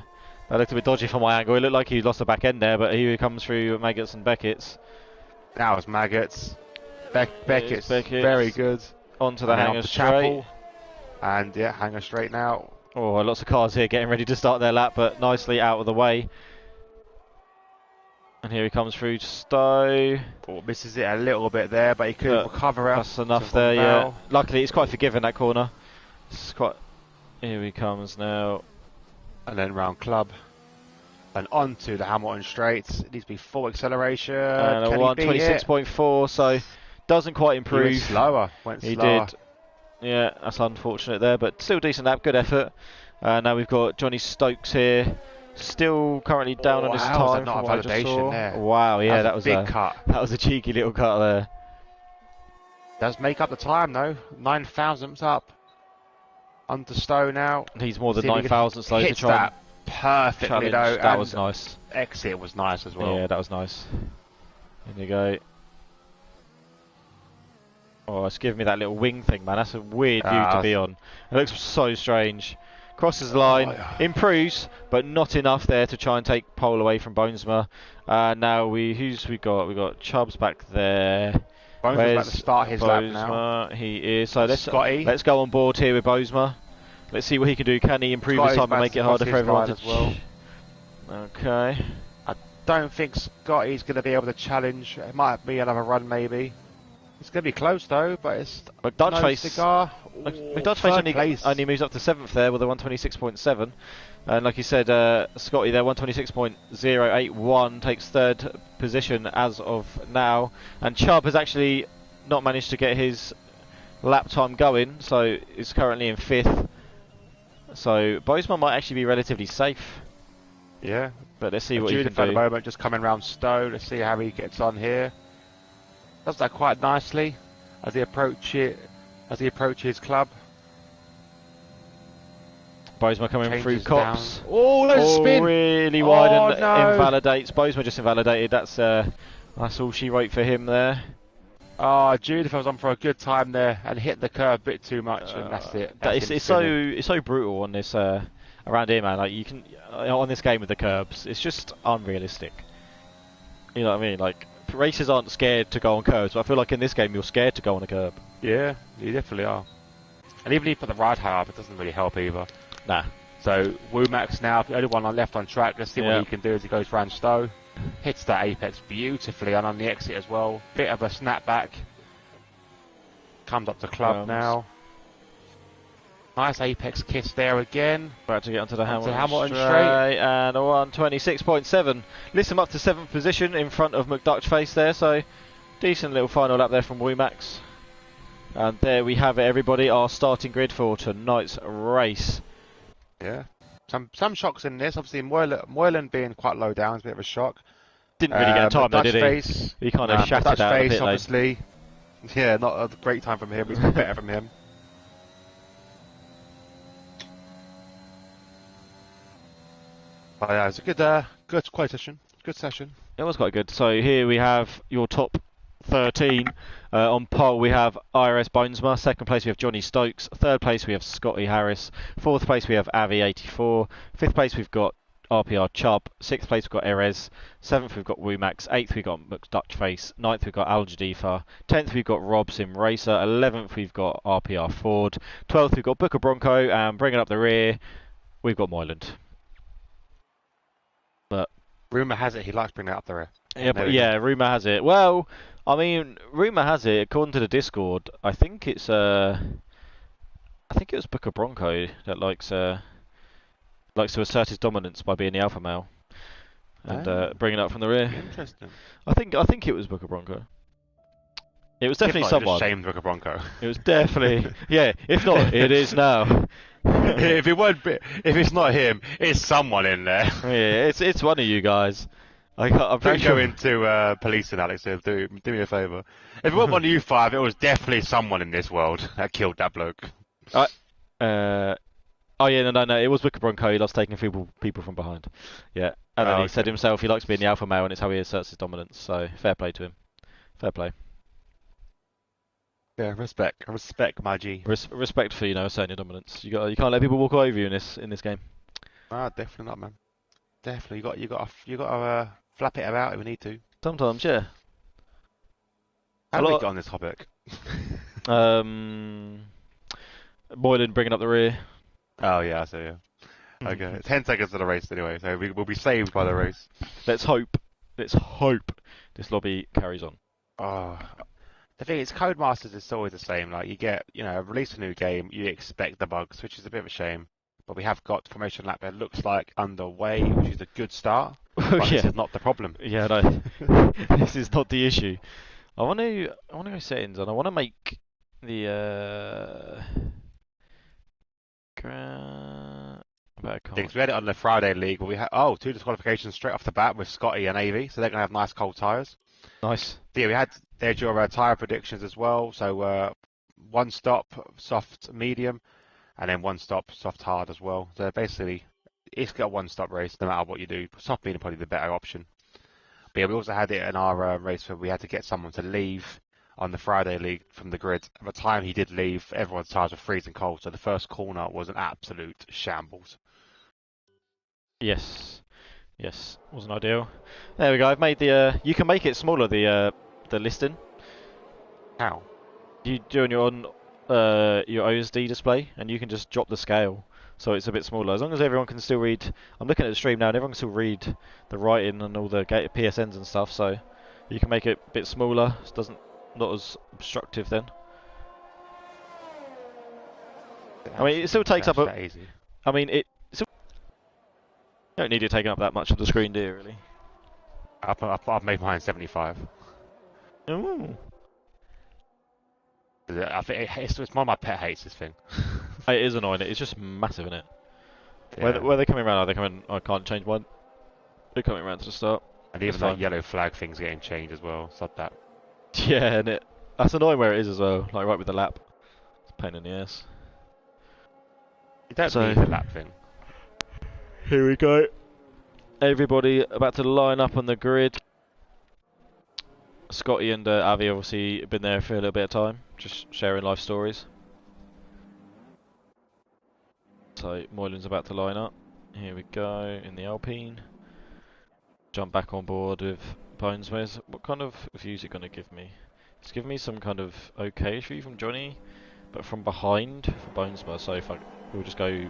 Speaker 2: That looked a bit dodgy from my angle. It looked like he lost the back end there, but here he comes through Maggots and Beckett's.
Speaker 1: Now it's Maggots. Beckett's very good.
Speaker 2: Onto the hanger straight.
Speaker 1: And yeah, hanger straight now.
Speaker 2: Oh, lots of cars here getting ready to start their lap, but nicely out of the way. And here he comes through to Stowe.
Speaker 1: Oh, misses it a little bit there, but he could recover out.
Speaker 2: That's enough there, yeah. Luckily, it's quite forgiving, that corner. It's quite. Here he comes now.
Speaker 1: And then round Club. And onto the Hamilton straights. It needs to be full acceleration.
Speaker 2: And a 126.4, so doesn't quite improve.
Speaker 1: He went slower.
Speaker 2: He did. Yeah, that's unfortunate there, but still decent lap, good effort. Now we've got Johnny Stokes here. Still currently down on his time from what I just saw.
Speaker 1: There.
Speaker 2: Wow, yeah, that was
Speaker 1: a big cut.
Speaker 2: That was a cheeky little cut there.
Speaker 1: Does make up the time though. 9 thousandths up. Onto Stowe now.
Speaker 2: He's more than 9 thousandths though to try
Speaker 1: that perfectly though.
Speaker 2: That was nice.
Speaker 1: Exit was nice as well.
Speaker 2: Yeah, that was nice. Here you go. Oh, it's giving me that little wing thing, man. That's a weird view to be on. It looks so strange. Crosses the line, improves, but not enough there to try and take pole away from Bonesma. Now who's we got? We got Chubbs back there.
Speaker 1: Bonesma's about to start his lap now.
Speaker 2: He is. So let's go on board here with Bonesma. Let's see what he can do. Can he improve his time and make it harder for everyone
Speaker 1: as well?
Speaker 2: Okay.
Speaker 1: I don't think Scotty's going to be able to challenge. It might be another run maybe. It's going to be close though, but it's
Speaker 2: McDutchface only moves up to 7th there with a 126.7. And like you said, Scotty there, 126.081, takes 3rd position as of now. And Chubb has actually not managed to get his lap time going, so is currently in 5th. So Bonesma might actually be relatively safe.
Speaker 1: Yeah.
Speaker 2: But let's see what he can do.
Speaker 1: At the moment, just coming round Stowe. Let's see how he gets on here. Does that quite nicely. as he approaches club.
Speaker 2: Bosma coming through Cops.
Speaker 1: Down. Oh, there's a spin!
Speaker 2: Really wide and
Speaker 1: no.
Speaker 2: invalidates. Bosma just invalidated. That's all she wrote for him there.
Speaker 1: Judith was on for a good time there and hit the curve a bit too much, and that's it.
Speaker 2: It's so brutal on this around here, man. Like you can on this game with the curbs, it's just unrealistic. You know what I mean? Like racers aren't scared to go on curbs, but I feel like in this game you're scared to go on a curb.
Speaker 1: Yeah, you definitely are. And even if you put the ride high up, it doesn't really help either.
Speaker 2: Nah.
Speaker 1: So Womack's now the only one left on track. Let's see what he can do as he goes round Stowe. Hits that apex beautifully and on the exit as well. Bit of a snapback. Comes up to club now. Nice apex kiss there again.
Speaker 2: About to get onto the
Speaker 1: Hamilton straight.
Speaker 2: And a 126.7. Lifts him up to 7th position in front of McDutchface there. So decent little final lap there from Womack's. And there we have it, everybody. Our starting grid for tonight's race.
Speaker 1: Yeah. Some shocks in this. Obviously, Moylan being quite low down is a bit of a shock.
Speaker 2: Didn't really get a time though, did he? He kind of shattered out a bit
Speaker 1: obviously. Late. Yeah, not a great time from him. It's got better from him. But yeah, it's a good session. Good session.
Speaker 2: It was quite good. So here we have your top 13. On pole we have IRS Bonesma. Second place we have Johnny Stokes. Third place we have Scotty Harris. Fourth place we have Avi84. Fifth place we've got RPR Chubb. Sixth place we've got Erez. Seventh we've got Womax. Eighth we've got McDutchface. Ninth we've got Al Jadifa. 10th we've got Rob Sim Racer. 11th we've got RPR Ford. 12th we've got Booker Bronco. And bringing up the rear we've got Moyland. But
Speaker 1: rumour has it he likes bringing it up the rear.
Speaker 2: Yeah, rumour has it. Well, I mean, rumour has it, according to the Discord, I think it was Booker Bronco that likes to assert his dominance by being the alpha male and bringing it up from the rear.
Speaker 1: Interesting.
Speaker 2: I think it was Booker Bronco. It was definitely someone.
Speaker 1: Shamed Booker Bronco.
Speaker 2: It was definitely yeah. If not, it is now.
Speaker 1: if it's not him, it's someone in there.
Speaker 2: Yeah, it's one of you guys. I'm pretty sure.
Speaker 1: Don't go into policing, Alex. Do me a favour. If it wasn't one of you five, it was definitely someone in this world that killed that bloke.
Speaker 2: Oh yeah, no. It was Booker Bronco. He loves taking people from behind. Yeah, and then he said himself he likes being the alpha male, and it's how he asserts his dominance. So fair play to him. Fair play.
Speaker 1: Yeah, respect, my G.
Speaker 2: Respect for asserting your dominance. You can't let people walk over you in this game.
Speaker 1: Ah, definitely not, man. Definitely, you got to flap it about if we need to.
Speaker 2: Sometimes, yeah.
Speaker 1: How do we get on this topic?
Speaker 2: Moylan bringing up the rear.
Speaker 1: Oh yeah, I see. Yeah. Okay, 10 seconds of the race anyway, so we'll be saved by the race.
Speaker 2: Let's hope this lobby carries on.
Speaker 1: Oh, the thing is, Codemasters is always the same. Like you get, release a new game, you expect the bugs, which is a bit of a shame. But we have got Formation Lap that looks like underway, which is a good start. But this is not the problem.
Speaker 2: Yeah, no, this is not the issue. I want to go settings, and I want to make the
Speaker 1: Things we had it on the Friday league, where we had 2 disqualifications straight off the bat with Scotty and AV, so they're gonna have nice cold tyres.
Speaker 2: Nice.
Speaker 1: Yeah, there's your tyre predictions as well. So 1 stop, soft, medium, and then 1 stop, soft, hard as well. So basically, it's got a 1-stop race no matter what you do. Soft medium probably the better option. But yeah, we also had it in our race where we had to get someone to leave on the Friday league from the grid. At the time he did leave, everyone's tyres were freezing cold, so the first corner was an absolute shambles.
Speaker 2: Yes, wasn't ideal. There we go. I've made the. You can make it smaller, the listing.
Speaker 1: How?
Speaker 2: You do on your OSD display, and you can just drop the scale, so it's a bit smaller. As long as everyone can still read. I'm looking at the stream now, and everyone can still read the writing and all the PSNs and stuff. So you can make it a bit smaller. It not as obstructive then. I mean, it still takes up a.
Speaker 1: Easy.
Speaker 2: I mean, you don't need it taking up that much of the screen, do you, really?
Speaker 1: I've made mine 75.
Speaker 2: Ooh.
Speaker 1: I think it's one of my pet hates, this thing.
Speaker 2: It is annoying. It's just massive, isn't it?
Speaker 1: Yeah.
Speaker 2: Where they're coming around, are they coming? I can't change one. They're coming around to the start.
Speaker 1: And even that yellow flag thing's getting changed as well. Stop that.
Speaker 2: Yeah, and That's annoying where it is as well, like right with the lap. It's a pain in the ass.
Speaker 1: You don't need the lap thing.
Speaker 2: Here we go. Everybody about to line up on the grid. Scotty and Avi obviously been there for a little bit of time, just sharing life stories. So Moylan's about to line up. Here we go in the Alpine. Jump back on board with Bonesmith. What kind of view is it going to give me? It's giving me some kind of okay view from Johnny, but from behind for Bonesmith. So if we'll just go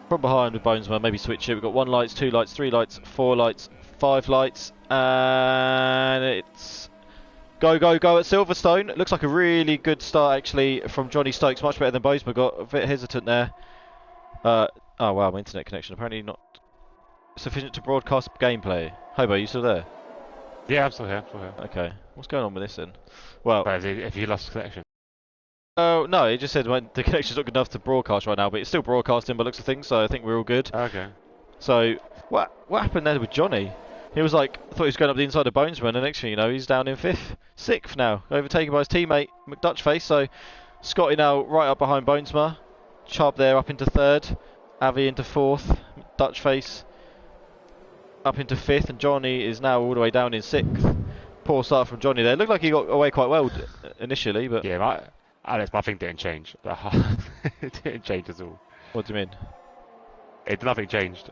Speaker 2: from behind with Bonesmith, maybe switch it. We've got 1 lights, 2 lights, 3 lights, 4 lights, 5 lights, and it's go, go, go at Silverstone. It looks like a really good start actually from Johnny Stokes, much better than Bonesmith. Got a bit hesitant there. Oh wow, my internet connection apparently not sufficient to broadcast gameplay. Hobo, you still there?
Speaker 1: Yeah, I'm still here.
Speaker 2: Okay, what's going on with this then? Well,
Speaker 1: if you lost connection.
Speaker 2: Oh no, it just said when the connection's not good enough to broadcast right now, but it's still broadcasting by looks of things, so I think we're all good.
Speaker 1: Okay.
Speaker 2: So what happened there with Johnny? He was like, thought he was going up the inside of Bonesman, and next thing you know, he's down in 5th, 6th now, overtaken by his teammate McDutchface. So Scotty now right up behind Bonesma, Chubb there up into 3rd, Avi into 4th, Dutchface up into 5th, and Johnny is now all the way down in 6th. Poor start from Johnny there. Looked like he got away quite well initially, but
Speaker 1: yeah, Alex, my thing didn't change. It didn't change at all.
Speaker 2: What do you mean?
Speaker 1: Nothing changed.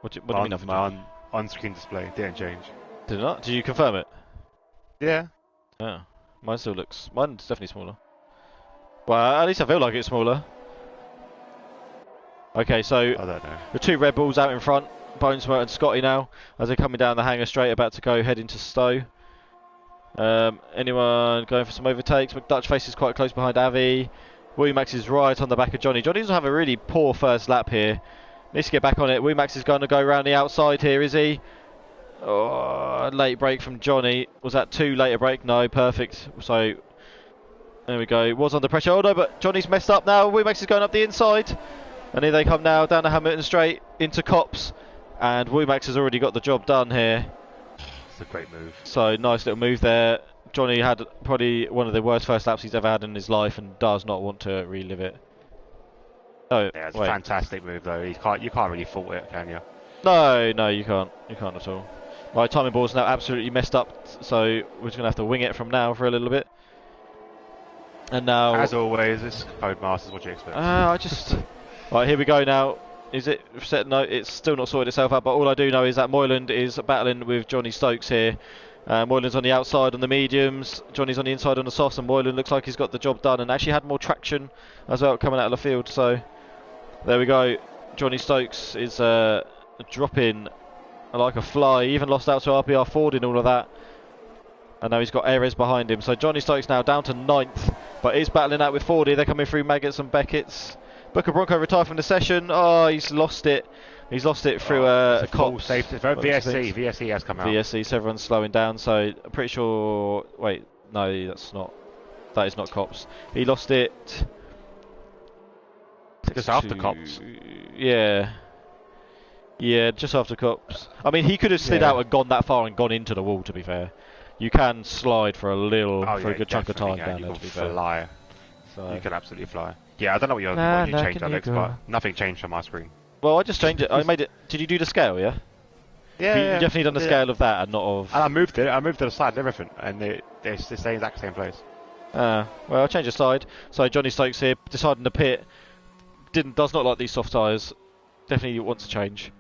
Speaker 2: What do you mean nothing changed?
Speaker 1: On-screen display didn't change.
Speaker 2: Did it not? Did you confirm it?
Speaker 1: Yeah.
Speaker 2: Oh, mine's definitely smaller. Well, at least I feel like it's smaller. Okay, so
Speaker 1: I don't know.
Speaker 2: the 2 Red Bulls out in front, Bonesma and Scotty now, as they're coming down the hangar straight, about to go head into Stowe. Anyone going for some overtakes? McDutchface is quite close behind Avi. Max is right on the back of Johnny. Johnny doesn't have a really poor first lap here. Needs to get back on it. Max is going to go around the outside here, is he? Oh, late break from Johnny. Was that too late a break? No, perfect. So, there we go. Was under pressure. Oh no, but Johnny's messed up now. Max is going up the inside. And here they come now, down the Hamilton straight, into Copse. And Max has already got the job done here.
Speaker 1: It's a great move.
Speaker 2: So, nice little move there. Johnny had probably one of the worst first laps he's ever had in his life and does not want to relive it. Oh,
Speaker 1: yeah, it's a fantastic move though. You can't really fault it, can you?
Speaker 2: No, you can't. You can't at all. My timing board's now absolutely messed up, so we're just going to have to wing it from now for a little bit. And now...
Speaker 1: As always, it's Codemasters, what do you expect?
Speaker 2: Right, here we go now. Is it set? No, it's still not sorted itself out, but all I do know is that Moyland is battling with Johnny Stokes here. Moyland's on the outside on the mediums, Johnny's on the inside on the softs, and Moyland looks like he's got the job done and actually had more traction as well coming out of the field. So there we go. Johnny Stokes is dropping like a fly. He even lost out to RPR Ford in all of that. And now he's got Erez behind him. So Johnny Stokes now down to 9th, but is battling out with Fordy. They're coming through Maggots and Beckett's. Booker Bronco retired from the session. Oh, he's lost it. He's lost it through
Speaker 1: Copse. Safety. VSC has come out.
Speaker 2: VSC, so everyone's slowing down. So I'm pretty sure. Wait, no, that's not. That is not Copse. He lost it.
Speaker 1: Just after Copse.
Speaker 2: Yeah. Yeah, just after Copse. I mean, he could have slid out and gone that far and gone into the wall. To be fair, you can slide for a good chunk of time down there. To be fair,
Speaker 1: so. You can absolutely fly. Yeah, I don't know what you changed, Alex, but nothing changed on my screen.
Speaker 2: Well, I just changed it. I made it. Did you do the scale? Yeah.
Speaker 1: Yeah.
Speaker 2: You definitely done the scale of that and not of.
Speaker 1: And I moved it. I moved to the side and everything, and it's the exact same place.
Speaker 2: Well, I changed the side. So Johnny Stokes here deciding to pit. Does not like these soft tyres. Definitely wants to change.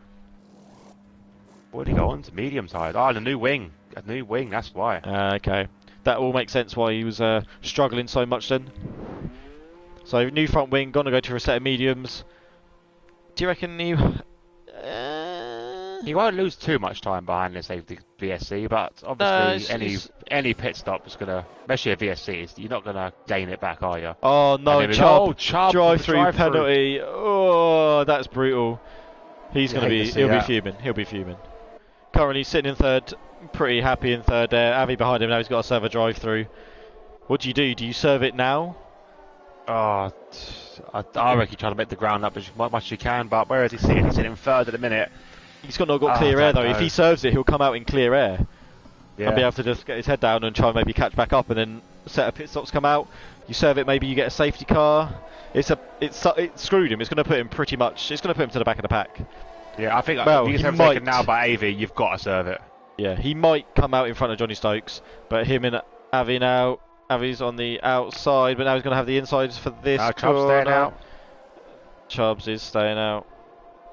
Speaker 1: What did he go on to? Medium side. Oh, the new wing. A new wing. That's why.
Speaker 2: Okay. That all makes sense why he was struggling so much then. So new front wing, gonna go to a set of mediums. Do you reckon he
Speaker 1: won't lose too much time behind the safety VSC, but obviously any pit stop is gonna, especially a VSC, you're not gonna gain it back, are you?
Speaker 2: Oh no, Chubb drive-through penalty. Oh, that's brutal. He'll be fuming. He'll be fuming. Currently sitting in 3rd, pretty happy in 3rd there. Avi behind him now. He's got to serve a drive-through. What do you do? Do you serve it now?
Speaker 1: Oh, I reckon you try to make the ground up as much as you can, but where is he sitting? He's sitting 3rd at the minute.
Speaker 2: He's not got clear air though. If he serves it, he'll come out in clear air. and be able to just get his head down and try and maybe catch back up, and then set a pit stops come out. You serve it, maybe you get a safety car. It screwed him. It's going to put him pretty much. It's going to put him to the back of the pack.
Speaker 1: Yeah, I think
Speaker 2: well,
Speaker 1: if you get taken now by Avi, you've got to serve it.
Speaker 2: Yeah, he might come out in front of Johnny Stokes, but him and Avi now. Avi's on the outside, but now he's going to have the insides for this corner.
Speaker 1: Chubb's staying out.
Speaker 2: Chubbs is staying out.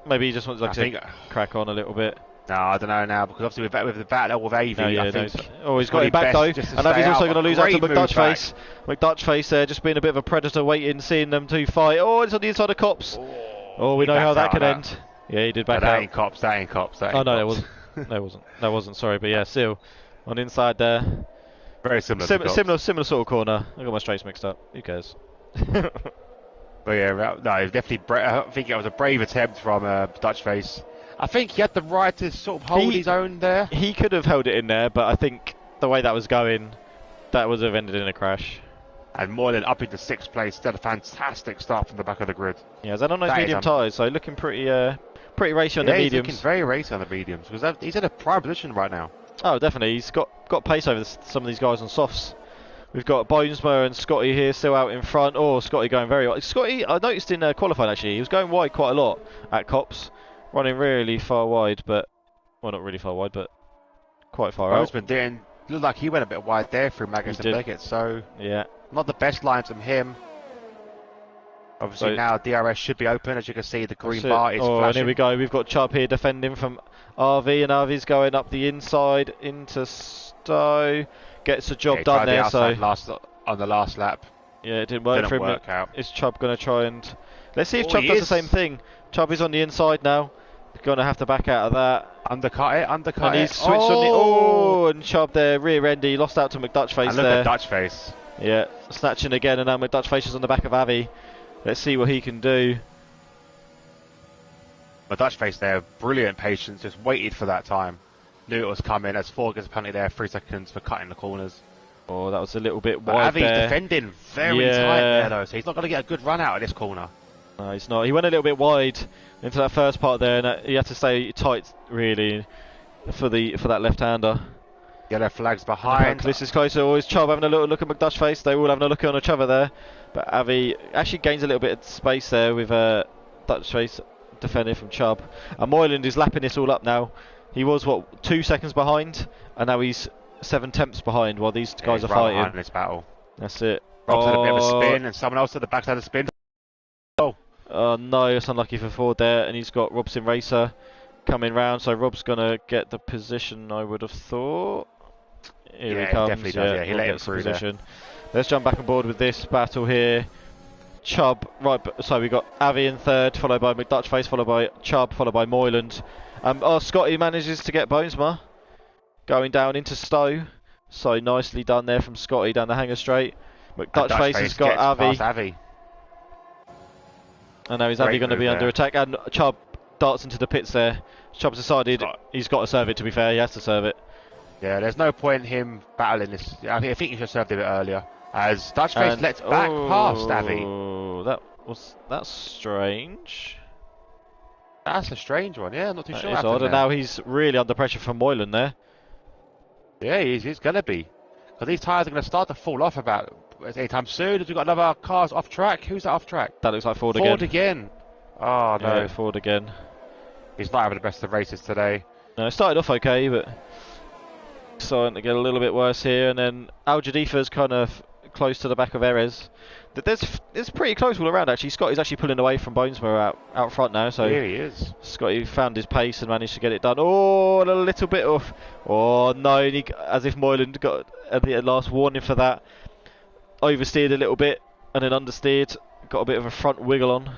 Speaker 2: Maybe he just wants to crack on a little bit.
Speaker 1: No, I don't know now, because obviously with the battle with Avi, I think...
Speaker 2: he's got it back though, and Avi's also going to lose out to McDutchface. McDutchface there, just being a bit of a predator, waiting, seeing them two fight. Oh, it's on the inside of Cops. Oh, we know how that could end. Yeah, he did back out.
Speaker 1: That ain't Cops, that ain't Cops.
Speaker 2: Oh no, it wasn't. No, it wasn't. That wasn't, sorry, but yeah, still, on the inside there.
Speaker 1: Very similar
Speaker 2: similar sort of corner. I got my straights mixed up. Who cares?
Speaker 1: But yeah, no, it was definitely. I think it was a brave attempt from Dutchface. I think he had the right to sort of hold his own there.
Speaker 2: He could have held it in there, but I think the way that was going, that would have ended in a crash.
Speaker 1: And Moylan up into 6th place. Still a fantastic start from the back of the grid.
Speaker 2: Yeah, he's on those medium tyres, so looking pretty racy on the mediums.
Speaker 1: He's looking very racy on the mediums because he's in a prime position right now.
Speaker 2: Oh, definitely. He's got pace over some of these guys on softs. We've got Bonesmo and Scotty here still out in front. Oh, Scotty going very wide. Scotty, I noticed in qualifying actually, he was going wide quite a lot at Cops. Running really far wide, but... Well, not really far wide, but quite far out.
Speaker 1: Bonesman looked like he went a bit wide there through Magnus and Beckett, so...
Speaker 2: Yeah.
Speaker 1: Not the best lines from him. Obviously now DRS should be open, as you can see the green bar is flashing.
Speaker 2: And here we go, we've got Chubb here defending from RV, and RV's going up the inside into Stowe. Gets the job done there,
Speaker 1: on the last lap.
Speaker 2: Yeah, it didn't work for him. Is Chubb going to try and... Let's see if Chubb does the same thing. Chubb is on the inside now. He's going to have to back out of that.
Speaker 1: Undercut it.
Speaker 2: And he's switched on the... Oh, and Chubb there, rear end. He lost out to McDutchface there.
Speaker 1: Look at Dutchface.
Speaker 2: Yeah, snatching again, and now McDutchface is on the back of Avi. Let's see what he can do.
Speaker 1: McDutchface there, brilliant patience, just waited for that time. Knew it was coming, as Ford gets a penalty there, 3 seconds for cutting the corners.
Speaker 2: Oh, that was a little bit wide
Speaker 1: Avi's
Speaker 2: there.
Speaker 1: Defending very tight there though, so he's not going to get a good run out of this corner.
Speaker 2: No, he's not. He went a little bit wide into that first part there, and he had to stay tight really for that left-hander.
Speaker 1: Yellow flags behind.
Speaker 2: This is closer. Always Chubb having a little look at McDutchface. They all having a look on each other there, but Avi actually gains a little bit of space there with Dutchface defending from Chubb. And Moyland is lapping this all up now. He was 2 seconds behind, and now he's 7/10 behind while these guys are fighting.
Speaker 1: In this battle.
Speaker 2: That's it.
Speaker 1: Rob's had a bit of a spin, and someone else at the backside of the spin.
Speaker 2: Oh no, it's unlucky for Ford there, and he's got Robson Racer coming round, so Rob's gonna get the position, I would have thought. Here he comes.
Speaker 1: He definitely does. Yeah, he let him through position.
Speaker 2: Let's jump back on board with this battle here. Chubb, right, so we got Avi in 3rd, followed by McDutchface, followed by Chubb, followed by Moyland. Scotty manages to get Bonesma going down into Stowe. So nicely done there from Scotty down the hanger straight. McDutchface has got Avi. And now he's Avi going to be under attack. And Chubb darts into the pits there. Chubb's decided he's got to serve it, to be fair. He has to serve it.
Speaker 1: Yeah, there's no point in him battling this. I think he should have served it a bit earlier. As Dutchface lets back past Avi.
Speaker 2: That's strange.
Speaker 1: That's a strange one, yeah, I'm not too sure.
Speaker 2: Odd, and now he's really under pressure from Moylan there.
Speaker 1: Yeah, he's going to be. Because these tyres are going to start to fall off about anytime soon. As we've got another cars off track. Who's that off track?
Speaker 2: That looks like Ford
Speaker 1: again. Oh, no.
Speaker 2: Yeah, Ford again.
Speaker 1: He's not having the best of races today.
Speaker 2: No, it started off okay, but starting to get a little bit worse here. And then Al Jadifa's kind of close to the back of Erez. It's pretty close all around actually. Scotty's actually pulling away from Bonesmo out front now, so
Speaker 1: here he is.
Speaker 2: Scotty found his pace and managed to get it done. Oh, a little bit of... Oh no, as if Moyland got the last warning for that. Oversteered a little bit and then understeered. Got a bit of a front wiggle on.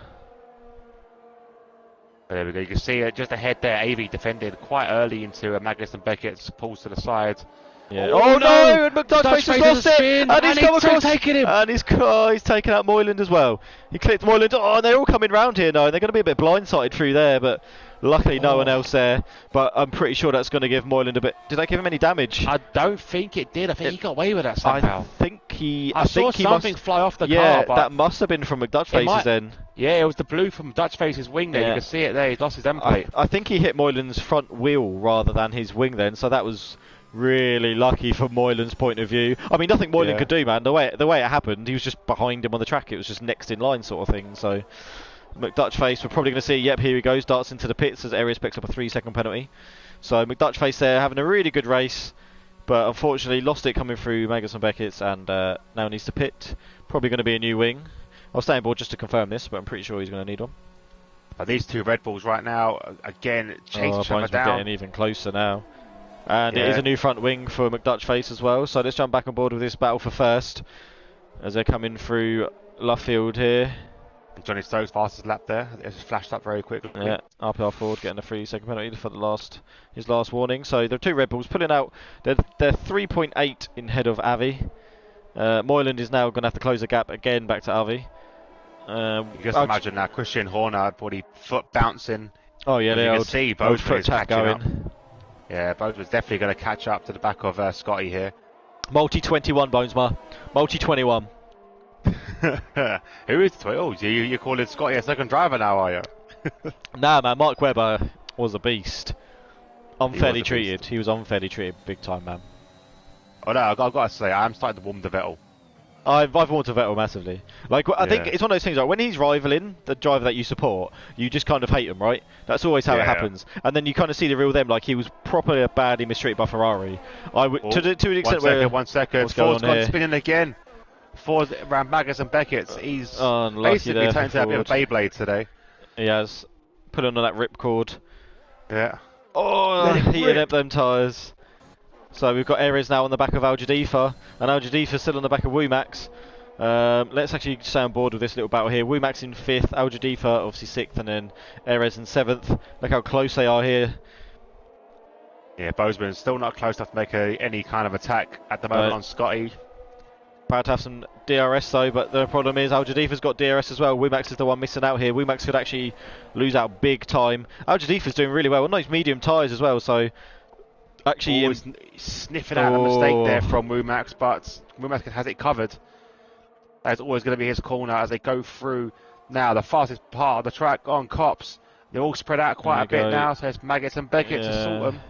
Speaker 1: There we go, you can see it just ahead there. Avi defended quite early into Magnus and Beckett's pulls to the side.
Speaker 2: Yeah. Oh no! And McDutchface has lost it, and he's come across,
Speaker 1: taking him.
Speaker 2: And he's taken out Moyland as well. He clipped Moyland. Oh, they're all coming round here now, and they're going to be a bit blindsided through there, but luckily no one else there. But I'm pretty sure that's going to give Moyland a bit. Did they give him any damage?
Speaker 1: I don't think it did. I think he got away with that somehow.
Speaker 2: I
Speaker 1: saw something fly off the car.
Speaker 2: Yeah, that must have been from McDutchface's then.
Speaker 1: Yeah, it was the blue from Dutchface's wing there. Yeah. You can see it there. He's lost his end plate.
Speaker 2: I think he hit Moyland's front wheel rather than his wing then, so that was really lucky from Moylan's point of view. I mean, nothing Moylan could do, man. The way it happened, he was just behind him on the track. It was just next in line sort of thing. So McDutchface, we're probably going to see. Yep, here he goes, darts into the pits as Arias picks up a 3-second penalty. So McDutchface there having a really good race, but unfortunately lost it coming through Magus and Beckett's, and now needs to pit. Probably going to be a new wing. I'll stay on board just to confirm this, but I'm pretty sure he's going to need one.
Speaker 1: These two Red Bulls right now, again, chasing each other down.
Speaker 2: Getting even closer now. And it is a new front wing for McDutchface as well. So let's jump back on board with this battle for first, as they're coming through Luffield here.
Speaker 1: Johnny Stokes fastest lap there. It just flashed up very quickly.
Speaker 2: Yeah, RPR Ford getting a 3-second penalty for his last warning. So there are two Red Bulls pulling out. They're 3.8 in head of Avi. Moyland is now going to have to close the gap again back to Avi.
Speaker 1: You just imagine now, Christian Horner, body foot bouncing.
Speaker 2: Oh yeah,
Speaker 1: you can see both
Speaker 2: foot tap going.
Speaker 1: Up. Yeah, Bones was definitely going to catch up to the back of Scotty here.
Speaker 2: Multi 21, Bonesma. Multi 21.
Speaker 1: Who is 20? Oh, you're calling Scotty a second driver now, are you?
Speaker 2: Nah, man, Mark Webber was a beast. Unfairly treated. He was unfairly treated big time, man.
Speaker 1: Oh no, I've got to say, I'm starting to warm to Vettel.
Speaker 2: I've warmed to Vettel massively. Like, I think it's one of those things, like, when he's rivaling the driver that you support, you just kind of hate him, right? That's always how it happens. And then you kind of see the real them, like, he was properly badly mistreated by Ferrari. To the extent where...
Speaker 1: One second. Ford's gone spinning again. Ford around Magus and Beckett's. He's basically turned into a bit of a Beyblade today.
Speaker 2: He has. Put on that ripcord.
Speaker 1: Yeah.
Speaker 2: Oh, heated up them tyres. So we've got Ares now on the back of Al Jadifa, and Al Jadifa still on the back of Wumax. Let's actually stay on board with this little battle here. Wumax in 5th, Al Jadifa obviously 6th, and then Ares in 7th. Look how close they are here.
Speaker 1: Yeah, Bozeman's still not close enough to make any kind of attack at the moment on Scotty.
Speaker 2: Proud to have some DRS though, but the problem is Al Jadifa's got DRS as well. Wumax is the one missing out here. Wumax could actually lose out big time. Al Jadifa's doing really well. Nice medium tyres as well, so... Actually,
Speaker 1: sniffing out a mistake there from Wumax, but Wumax has it covered. That's always going to be his corner as they go through now the fastest part of the track on Cops. They're all spread out quite a bit now, so it's Maggots and Beckett to sort them.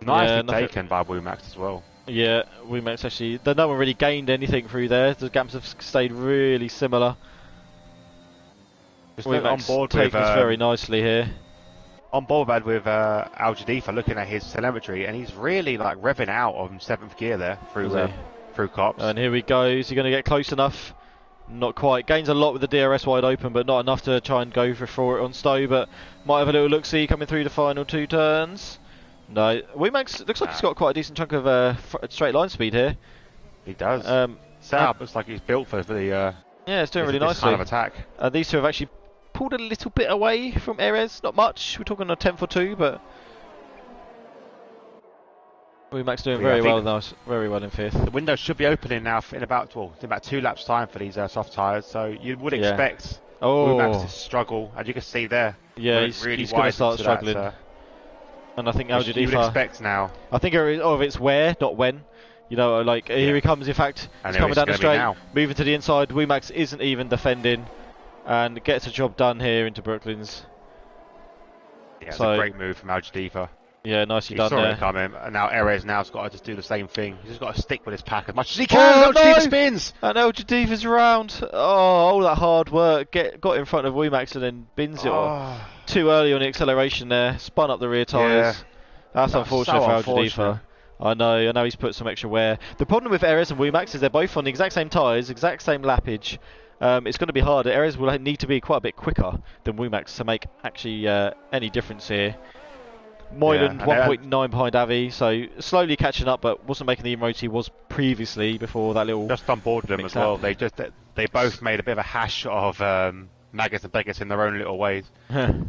Speaker 1: Nicely taken by Wumax as well.
Speaker 2: Yeah, Wumax actually, no one really gained anything through there. The gaps have stayed really similar.
Speaker 1: Just on board
Speaker 2: taking us very nicely here.
Speaker 1: On board with Al Jadifa looking at his telemetry, and he's really like revving out on 7th gear there through Cops.
Speaker 2: And here he goes. He's going to get close enough. Not quite. Gains a lot with the DRS wide open, but not enough to try and go for it on Stowe. But might have a little look-see coming through the final 2 turns. No, Wumax looks like he's got quite a decent chunk of straight line speed here.
Speaker 1: He does. Setup looks like he's built for the. Yeah,
Speaker 2: it's doing really nicely.
Speaker 1: Kind of attack.
Speaker 2: These two have actually pulled a little bit away from Erez, not much. We're talking a 10th or 2, but Wumax doing very well in 5th.
Speaker 1: The window should be opening now in about 2 laps time for these soft tyres, so you would expect Wumax to struggle, as you can see there.
Speaker 2: Yeah, he's going to start struggling. And I think Al Jadifa...
Speaker 1: You would expect now.
Speaker 2: I think it's where, not when. You know, like, here he comes, in fact, he's coming down the straight, moving to the inside. Wumax isn't even defending. And gets a job done here into Brooklands.
Speaker 1: Yeah, it's a great move from Al Jadifa.
Speaker 2: Yeah, nicely done there.
Speaker 1: He saw it coming, and now Erez now's got to just do the same thing. He's just got to stick with his pack as much as he can. Al Jadifa spins!
Speaker 2: And Al Jadifa's around. Oh, all that hard work. Got in front of Wumax and then bins it too early on the acceleration there. Spun up the rear tyres. Yeah. That's unfortunate for Al Jadifa. I know he's put some extra wear. The problem with Erez and Wumax is they're both on the exact same tyres, exact same lappage. It's going to be hard. Erez will need to be quite a bit quicker than Wumax to make actually any difference here. Moyland 1.9 behind Avi, so slowly catching up, but wasn't making the inroads he was previously before that little.
Speaker 1: Just on board with them as well. They both made a bit of a hash of Maggots and Beckett's in their own little ways.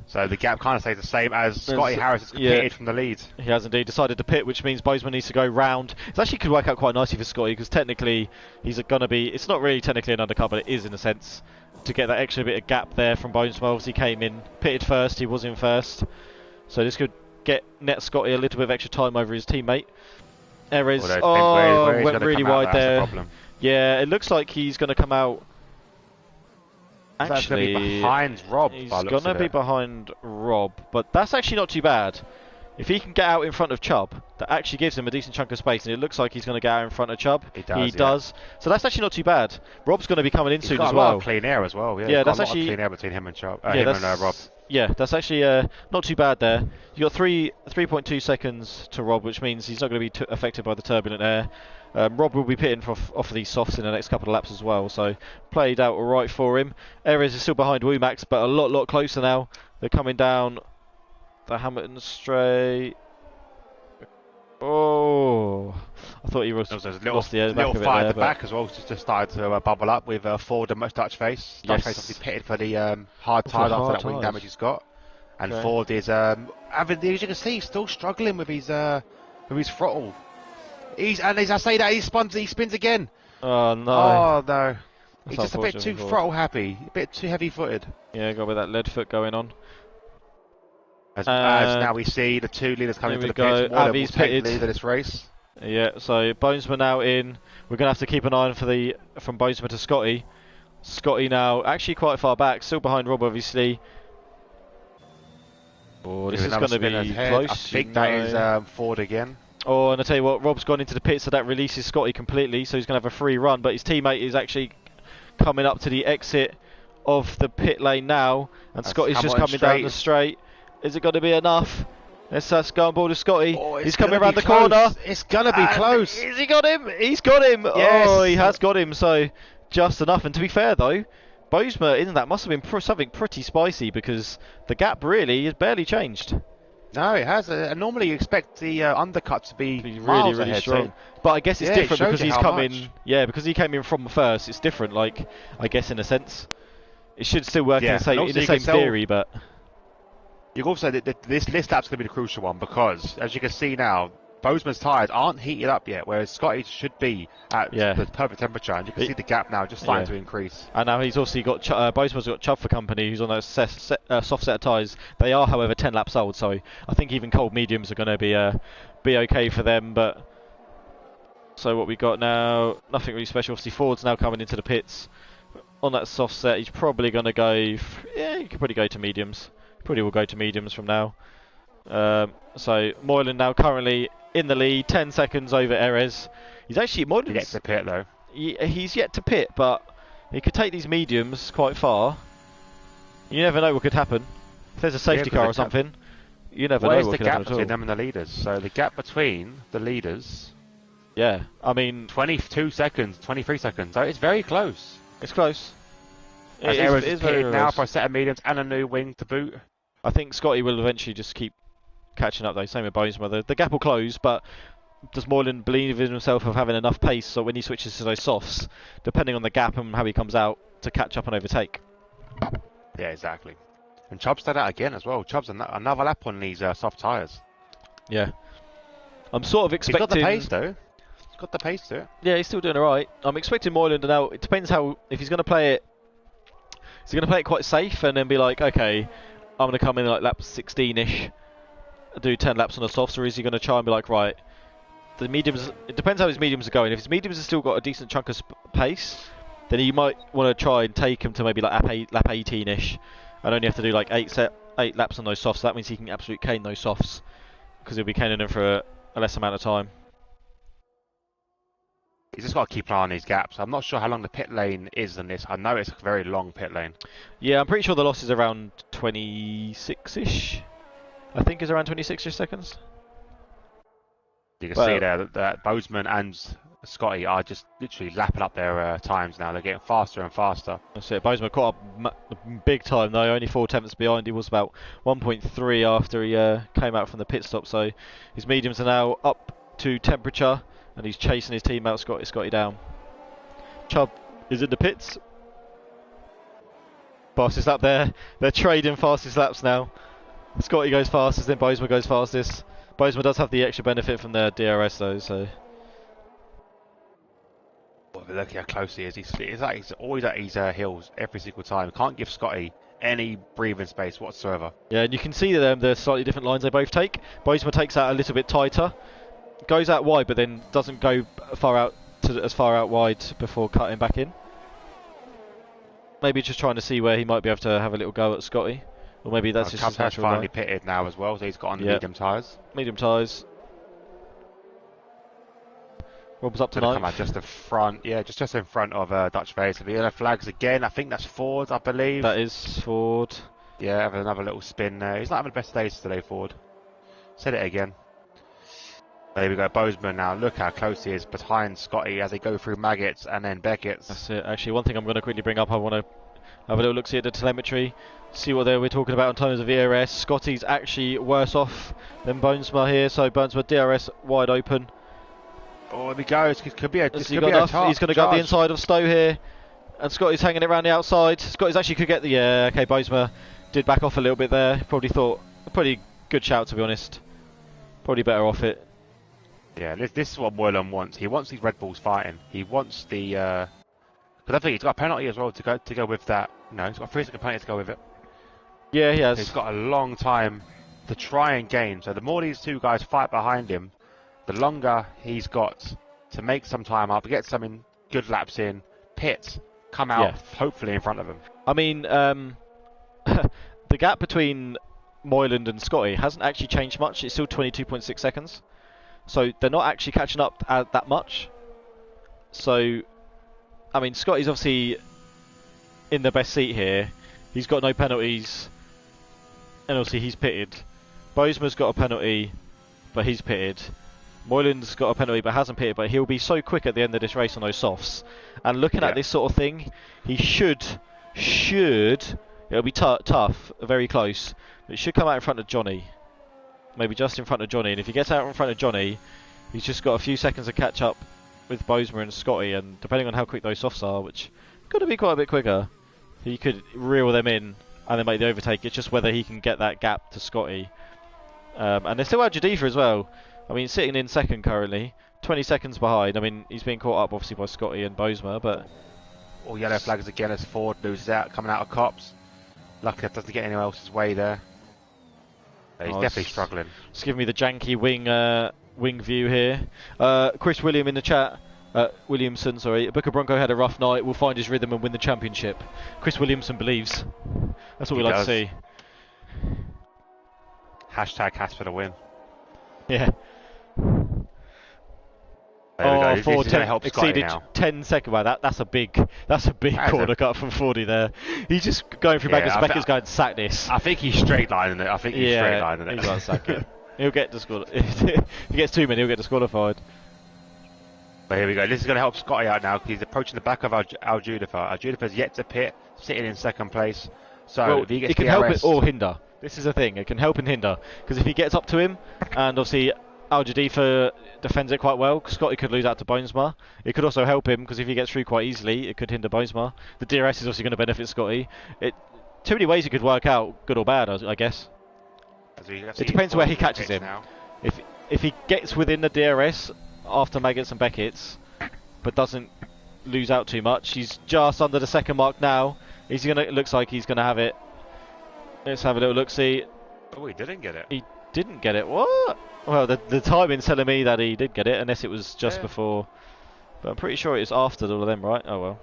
Speaker 1: So the gap kind of stays the same as Scotty Harris has pitted from the lead. He
Speaker 2: has indeed decided to pit, which means Bozeman needs to go round. It actually could work out quite nicely for Scotty because technically he's going to be. It's not really technically an undercut, but it is in a sense to get that extra bit of gap there from Bozeman. Obviously, he came in, pitted first. He was in first, so this could get net Scotty a little bit of extra time over his teammate. Erez went really wide there. Yeah, it looks like he's going to come out. Actually,
Speaker 1: behind Rob.
Speaker 2: He's going to be behind Rob, but that's actually not too bad. If he can get out in front of Chubb, that actually gives him a decent chunk of space, and it looks like he's going to get out in front of Chubb.
Speaker 1: He does.
Speaker 2: So that's actually not too bad. Rob's going to be coming in soon as well.
Speaker 1: He's got a lot of clean air as well.
Speaker 2: Yeah,
Speaker 1: that's actually a lot of clean air between him and Chubb. Rob.
Speaker 2: Yeah, that's actually not too bad there. You got 3.2 seconds to Rob, which means he's not going to be affected by the turbulent air. Rob will be pitting off of these softs in the next couple of laps as well, so played out all right for him. Erez is still behind Womack, but a lot closer now. They're coming down the Hamilton straight. Oh, I thought he was
Speaker 1: there was a
Speaker 2: lost the
Speaker 1: little fire at the back as well. Just started to bubble up with Ford and Dutch Face. Dutch Face obviously pitted for the hard tyres after that wing damage he's got, and Ford is having, as you can see, still struggling with his throttle. As I say that, he spins again.
Speaker 2: Oh no!
Speaker 1: Oh no!
Speaker 2: That's
Speaker 1: He's just a bit too throttle happy, a bit too heavy footed.
Speaker 2: Yeah, got with that lead foot going on.
Speaker 1: As now we see the two leaders coming into the pits.
Speaker 2: Avi's pitted.
Speaker 1: Lead of this race.
Speaker 2: Yeah, so Bonesman now in. We're going to have to keep an eye on from Bonesman to Scotty. Scotty now actually quite far back, still behind Rob obviously. Oh, this is going to be close.
Speaker 1: I think that is Ford again.
Speaker 2: Oh, and I tell you what, Rob's gone into the pit, so that releases Scotty completely, so he's going to have a free run, but his teammate is actually coming up to the exit of the pit lane now, and Scotty's just coming down the straight. Is it going to be enough? Let's go on board with Scotty.
Speaker 1: Oh,
Speaker 2: he's coming around the corner.
Speaker 1: It's going to be close.
Speaker 2: Has he got him? He's got him.
Speaker 1: Yes.
Speaker 2: Oh, he has got him, so just enough. And to be fair, though, Bosma in that must have been something pretty spicy, because the gap really has barely changed.
Speaker 1: No, it has. Normally you expect the undercut to be
Speaker 2: really
Speaker 1: ahead,
Speaker 2: strong. But I guess it's different because he's come in.
Speaker 1: Yeah,
Speaker 2: because he came in from first. It's different, like, I guess in a sense. It should still work in the same theory, but...
Speaker 1: You can also this lap's going to be the crucial one, because as you can see now, Boseman's tyres aren't heated up yet, whereas Scotty's should be at the perfect temperature, and you can see the gap now just starting to increase.
Speaker 2: And now he's also got Boseman's got Chubb for company, who's on a soft set of tyres. They are, however, 10 laps old, so I think even cold mediums are going to be okay for them. But so what we got now, nothing really special. Obviously, Ford's now coming into the pits on that soft set. He's probably going to go. Yeah, he could probably go to mediums. Probably will go to mediums from now. So Moylan now currently in the lead, 10 seconds over Erez. He's actually Moylan's
Speaker 1: yet to pit though.
Speaker 2: He's yet to pit, but he could take these mediums quite far. You never know what could happen. If there's a safety car or something, you never know what could happen at all.
Speaker 1: Where's the gap between them and the leaders? So the gap between the leaders.
Speaker 2: Yeah, I mean
Speaker 1: 22 seconds, 23 seconds. So it's very close.
Speaker 2: It's close.
Speaker 1: Erez is pitted now for a set of mediums and a new wing to boot.
Speaker 2: I think Scotty will eventually just keep catching up though, same with Bonesma. The gap will close, but does Moylan believe in himself of having enough pace so when he switches to those softs, depending on the gap and how he comes out, to catch up and overtake?
Speaker 1: Yeah, exactly. And Chubb's done that again as well. Chubb's another lap on these soft tyres.
Speaker 2: Yeah. I'm sort of expecting...
Speaker 1: He's got the pace though. He's got the pace to it.
Speaker 2: Yeah, he's still doing alright. I'm expecting Moylan to now... It depends how... If he's going to play it... Is he going to play it quite safe and then be like, okay, I'm going to come in like lap 16-ish, do 10 laps on the softs, or is he going to try and be like, right, the mediums, it depends how his mediums are going. If his mediums have still got a decent chunk of pace, then he might want to try and take him to maybe like lap 18-ish, and only have to do like 8 laps on those softs. So that means he can absolutely cane those softs, because he'll be caning them for a less amount of time.
Speaker 1: He's just got to keep an eye on these gaps. I'm not sure how long the pit lane is in this. I know it's a very long pit lane.
Speaker 2: Yeah, I'm pretty sure the loss is around 26-ish. I think it's around 26-ish seconds.
Speaker 1: You can see there that Boseman and Scotty are just literally lapping up their times now. They're getting faster and faster.
Speaker 2: That's it. Boseman caught up big time though, only 4 tenths behind. He was about 1.3 after he came out from the pit stop. So his mediums are now up to temperature. And he's chasing his team out, Scotty down. Chubb is in the pits. Fastest lap there. They're trading fastest laps now. Scotty goes fastest, then Boseman goes fastest. Boseman does have the extra benefit from the DRS though, so...
Speaker 1: Well, look how close he is. He's always at his heels every single time. Can't give Scotty any breathing space whatsoever. Yeah,
Speaker 2: and you can see them, the slightly different lines they both take. Boseman takes out a little bit tighter. Goes out wide, but then doesn't go as far out wide before cutting back in. Maybe just trying to see where he might be able to have a little go at Scotty. Or maybe that's just his
Speaker 1: Camper's
Speaker 2: natural
Speaker 1: finally
Speaker 2: line.
Speaker 1: pitted now as well, so he's got on the
Speaker 2: Yep.
Speaker 1: medium tyres.
Speaker 2: Medium tyres. Rob's up to
Speaker 1: Gonna come out
Speaker 2: 9th.
Speaker 1: just in front, yeah, just in front of Dutch Face. The yellow flags again. I think that's Ford, I believe.
Speaker 2: That is Ford.
Speaker 1: Yeah, having another little spin there. He's not having the best days today, Ford. Said it again. There we go, Bozeman now. Look how close he is behind Scotty as they go through Maggots and then Beckett's.
Speaker 2: That's it. Actually, one thing I'm going to quickly bring up, I want to have a little look see at the telemetry, see what we're talking about in terms of ERS. Scotty's actually worse off than Bonesma here, so Bonesma DRS wide open.
Speaker 1: Oh, there we go. This could be a
Speaker 2: He's going to go up the inside of Stowe here, and Scotty's hanging it around the outside. Scotty's actually could get the... Yeah, okay, Bonesma did back off a little bit there. Probably thought a pretty good shout, to be honest. Probably better off it.
Speaker 1: Yeah, this is what Moylan wants. He wants these Red Bulls fighting. He wants the... Because I think he's got a penalty as well to go with that. No, he's got a 3-second penalty to go with it.
Speaker 2: Yeah, he has.
Speaker 1: He's got a long time to try and gain. So the more these two guys fight behind him, the longer he's got to make some time up, get some good laps in, pit, come out, hopefully in front of him.
Speaker 2: I mean, the gap between Moyland and Scotty hasn't actually changed much. It's still 22.6 seconds. So they're not actually catching up that much. So, I mean, Scotty's obviously in the best seat here. He's got no penalties, and obviously he's pitted. Bosema's got a penalty, but he's pitted. Moylan's got a penalty but hasn't pitted, but he'll be so quick at the end of this race on those softs. And looking at this sort of thing, he should, it'll be tough, very close, but it should come out in front of Johnny. Maybe just in front of Johnny, and if he gets out in front of Johnny, he's just got a few seconds to catch up with Bosema and Scotty, and depending on how quick those softs are, which could be quite a bit quicker, he could reel them in and then make the overtake. It's just whether he can get that gap to Scotty. And there's still Al-Jadifa as well. I mean, sitting in second currently, 20 seconds behind. I mean, he's being caught up obviously by Scotty and Bosema, but...
Speaker 1: All yellow flags again as Ford loses out, coming out of cops. Luckily that doesn't get anyone else's way there. He's definitely struggling.
Speaker 2: It's giving me the janky wing view here. Chris William in the chat. Williamson, sorry. Booker Bronco had a rough night. Will find his rhythm and win the championship. Chris Williamson believes. That's what we like to see.
Speaker 1: Hashtag has for the win.
Speaker 2: Yeah.
Speaker 1: There we go.
Speaker 2: Ford
Speaker 1: exceeded
Speaker 2: 10 seconds. Wow, that's a big corner cut from Fordy there. He's just going through Beckett's. Beckett's going to sack this.
Speaker 1: I think he's straight lining it. He's
Speaker 2: going to sack it. He'll get disqualified. If he gets too many, he'll get disqualified.
Speaker 1: But here we go. This is going to help Scotty out now because he's approaching the back of Al-Jadifa. Al-Jadifa's yet to pit, sitting in second place. So if he gets
Speaker 2: it can help it or hinder. This is the thing. It can help and hinder because if he gets up to him, and obviously Al-Jadifa defends it quite well, Scotty could lose out to Bonesma. It could also help him because if he gets through quite easily, it could hinder Bonesma. The DRS is obviously going to benefit Scotty. Too many ways it could work out, good or bad, I guess. It depends where he catches him. Now. If he gets within the DRS after Maggots and Beckett's, but doesn't lose out too much, he's just under the second mark now. Looks like he's gonna have it. Let's have a little look. See.
Speaker 1: Oh, he didn't get it.
Speaker 2: He didn't get it. What? Well, the timing's telling me that he did get it, unless it was just before. But I'm pretty sure it was after all of them, right? Oh well.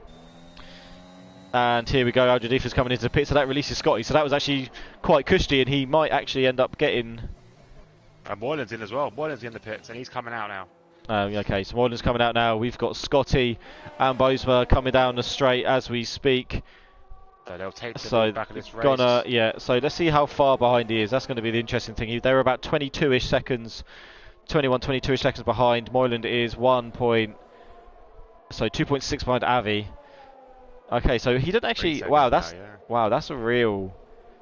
Speaker 2: And here we go. Al-Jadifa's coming into the pit, so that releases Scotty. So that was actually quite cushy, and he might actually end up getting.
Speaker 1: And Moylan's in as well. Moylan's in the pits, and he's coming out now.
Speaker 2: Okay, so Moylan's coming out now. We've got Scotty and Bosema coming down the straight as we speak.
Speaker 1: So they'll take the back of this race.
Speaker 2: So let's see how far behind he is. That's going to be the interesting thing. They're about 22-ish seconds, 22-ish seconds behind. Moyland is 2.6 behind Avi. Okay, so he didn't actually. Wow, that's a real.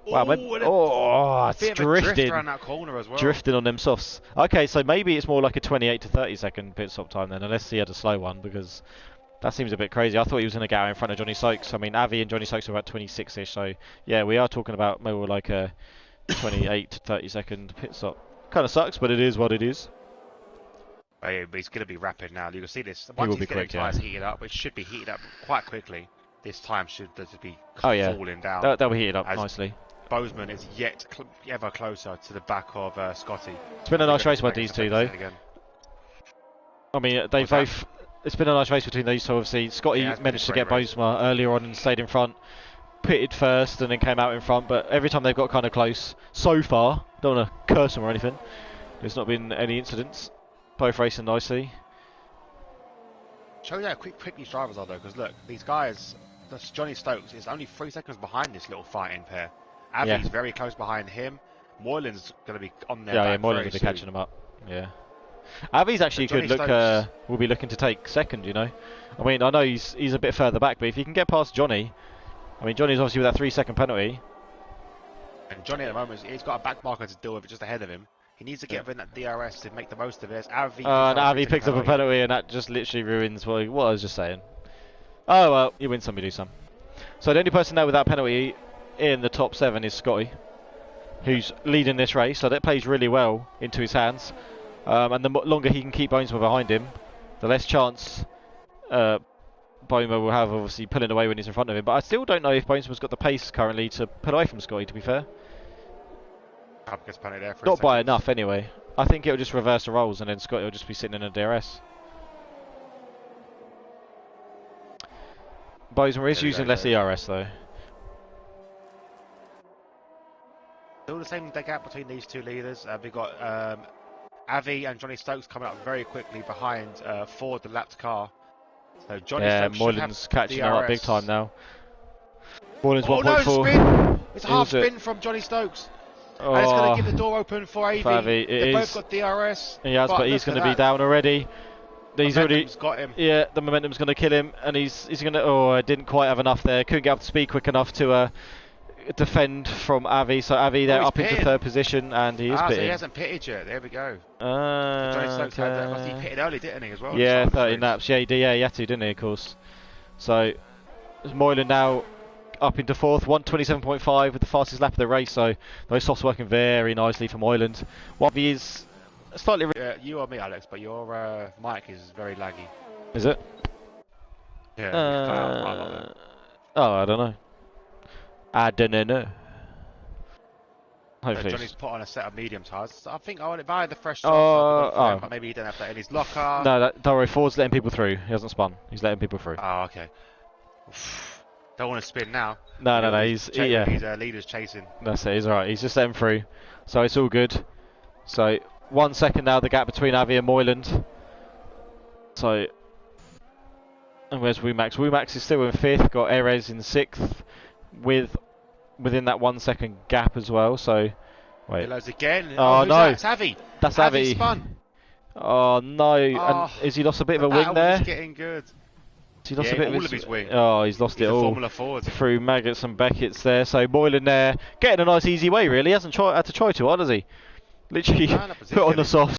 Speaker 2: Wow, it's drifting.
Speaker 1: Around that corner as well.
Speaker 2: Drifting on them softs. Okay, so maybe it's more like a 28 to 30 second pit stop time then, unless he had a slow one, because that seems a bit crazy. I thought he was going to get out in front of Johnny Stokes. I mean, Avi and Johnny Stokes are about 26-ish, so yeah, we are talking about more like a 28 to 30 second pit stop. Kind of sucks, but it is what it is.
Speaker 1: But he's going to be rapid now. You can see this. Once he's getting tyres heated up, it should be heated up quite quickly. This time should just be falling down.
Speaker 2: They'll be heated up nicely.
Speaker 1: Bozeman is yet ever closer to the back of Scotty.
Speaker 2: It's been a nice race by these two, though. I mean, they both. It's been a nice race between these two. Obviously, Scotty managed to get Bosema earlier on and stayed in front. pitted first and then came out in front, but every time they've got kind of close, so far, don't want to curse them or anything, there's not been any incidents. Both racing nicely.
Speaker 1: Show you how quick these drivers are, though, because look, these guys, that's Johnny Stokes is only 3 seconds behind this little fighting pair. Avi's very close behind him. Moylan's going to be on there.
Speaker 2: Yeah, Moylan's going to be catching them up. Yeah. Avi's actually a good look. Will be looking to take second, you know. I mean, I know he's a bit further back, but if he can get past Johnny, I mean, Johnny's obviously with that 3-second penalty.
Speaker 1: And Johnny at the moment, he's got a back marker to deal with just ahead of him. He needs to get within that DRS to make the most of it.
Speaker 2: Avi picks up a penalty, and that just literally ruins what I was just saying. Oh well, you win some, you lose some. So the only person there with that penalty in the top 7 is Scotty, who's leading this race. So that plays really well into his hands. And the longer he can keep Bonesma behind him, the less chance Bonesma will have, obviously, pulling away when he's in front of him. But I still don't know if Bonesma's got the pace currently to pull away from Scotty, to be fair. Not by enough, anyway. I think it'll just reverse the roles and then Scotty will just be sitting in a DRS. Bonesma is using less ERS, though.
Speaker 1: Still the same gap between these two leaders. We've got Avi and Johnny Stokes coming up very quickly behind Ford, the lapped car. So Johnny Stokes
Speaker 2: Moylan's catching them up big time now. Moylan's 1.4.
Speaker 1: No, spin! It's a half spin from Johnny Stokes. And it's going to give the door open for Avi. They've both got DRS.
Speaker 2: He has, but he's going to be down already. He's already
Speaker 1: got him.
Speaker 2: Yeah, the momentum's going to kill him, and he's going to. Oh, I didn't quite have enough there. Couldn't get up to speed quick enough to defend from Avi. So Avi there up into 3rd position, and he is pitting.
Speaker 1: So he hasn't pitted yet. There we go. Johnny Stokes had that. He pitted early, didn't he, as well?
Speaker 2: Yeah, 30 laps. Yeah, he had to, didn't he? Of course. So Moylan now up into 4th, 1:27.5 with the fastest lap of the race. So those softs working very nicely for Moylan. What he is slightly.
Speaker 1: You or me, Alex, but your mic is very laggy.
Speaker 2: Is it?
Speaker 1: Yeah.
Speaker 2: I don't know. I don't know. Hopefully.
Speaker 1: Johnny's put on a set of medium tyres. I think if I had the fresh tyres, but maybe he didn't have that in his locker.
Speaker 2: No, don't worry. Ford's letting people through. He hasn't spun. He's letting people through.
Speaker 1: Oh, okay. Don't want to spin now.
Speaker 2: No. He's
Speaker 1: leader's chasing.
Speaker 2: That's it. He's alright. He's just letting through. So it's all good. So 1 second now, the gap between Avi and Moyland. So, and where's Wumax? Wumax is still in 5th. Got Erez in 6th, within that 1 second gap as well. So, wait.
Speaker 1: Reloads again.
Speaker 2: Oh no,
Speaker 1: that's Avi.
Speaker 2: That's Avi.
Speaker 1: Spun.
Speaker 2: Oh no! And has he lost a bit of a wing there?
Speaker 1: Getting good.
Speaker 2: He lost a bit
Speaker 1: of his wing.
Speaker 2: Oh, he's lost it all.
Speaker 1: Formula Ford.
Speaker 2: Through Maggots and Beckett's there. So Moylan there, getting a nice easy way. Really, hasn't had to try too hard, has he? Literally put on the soft.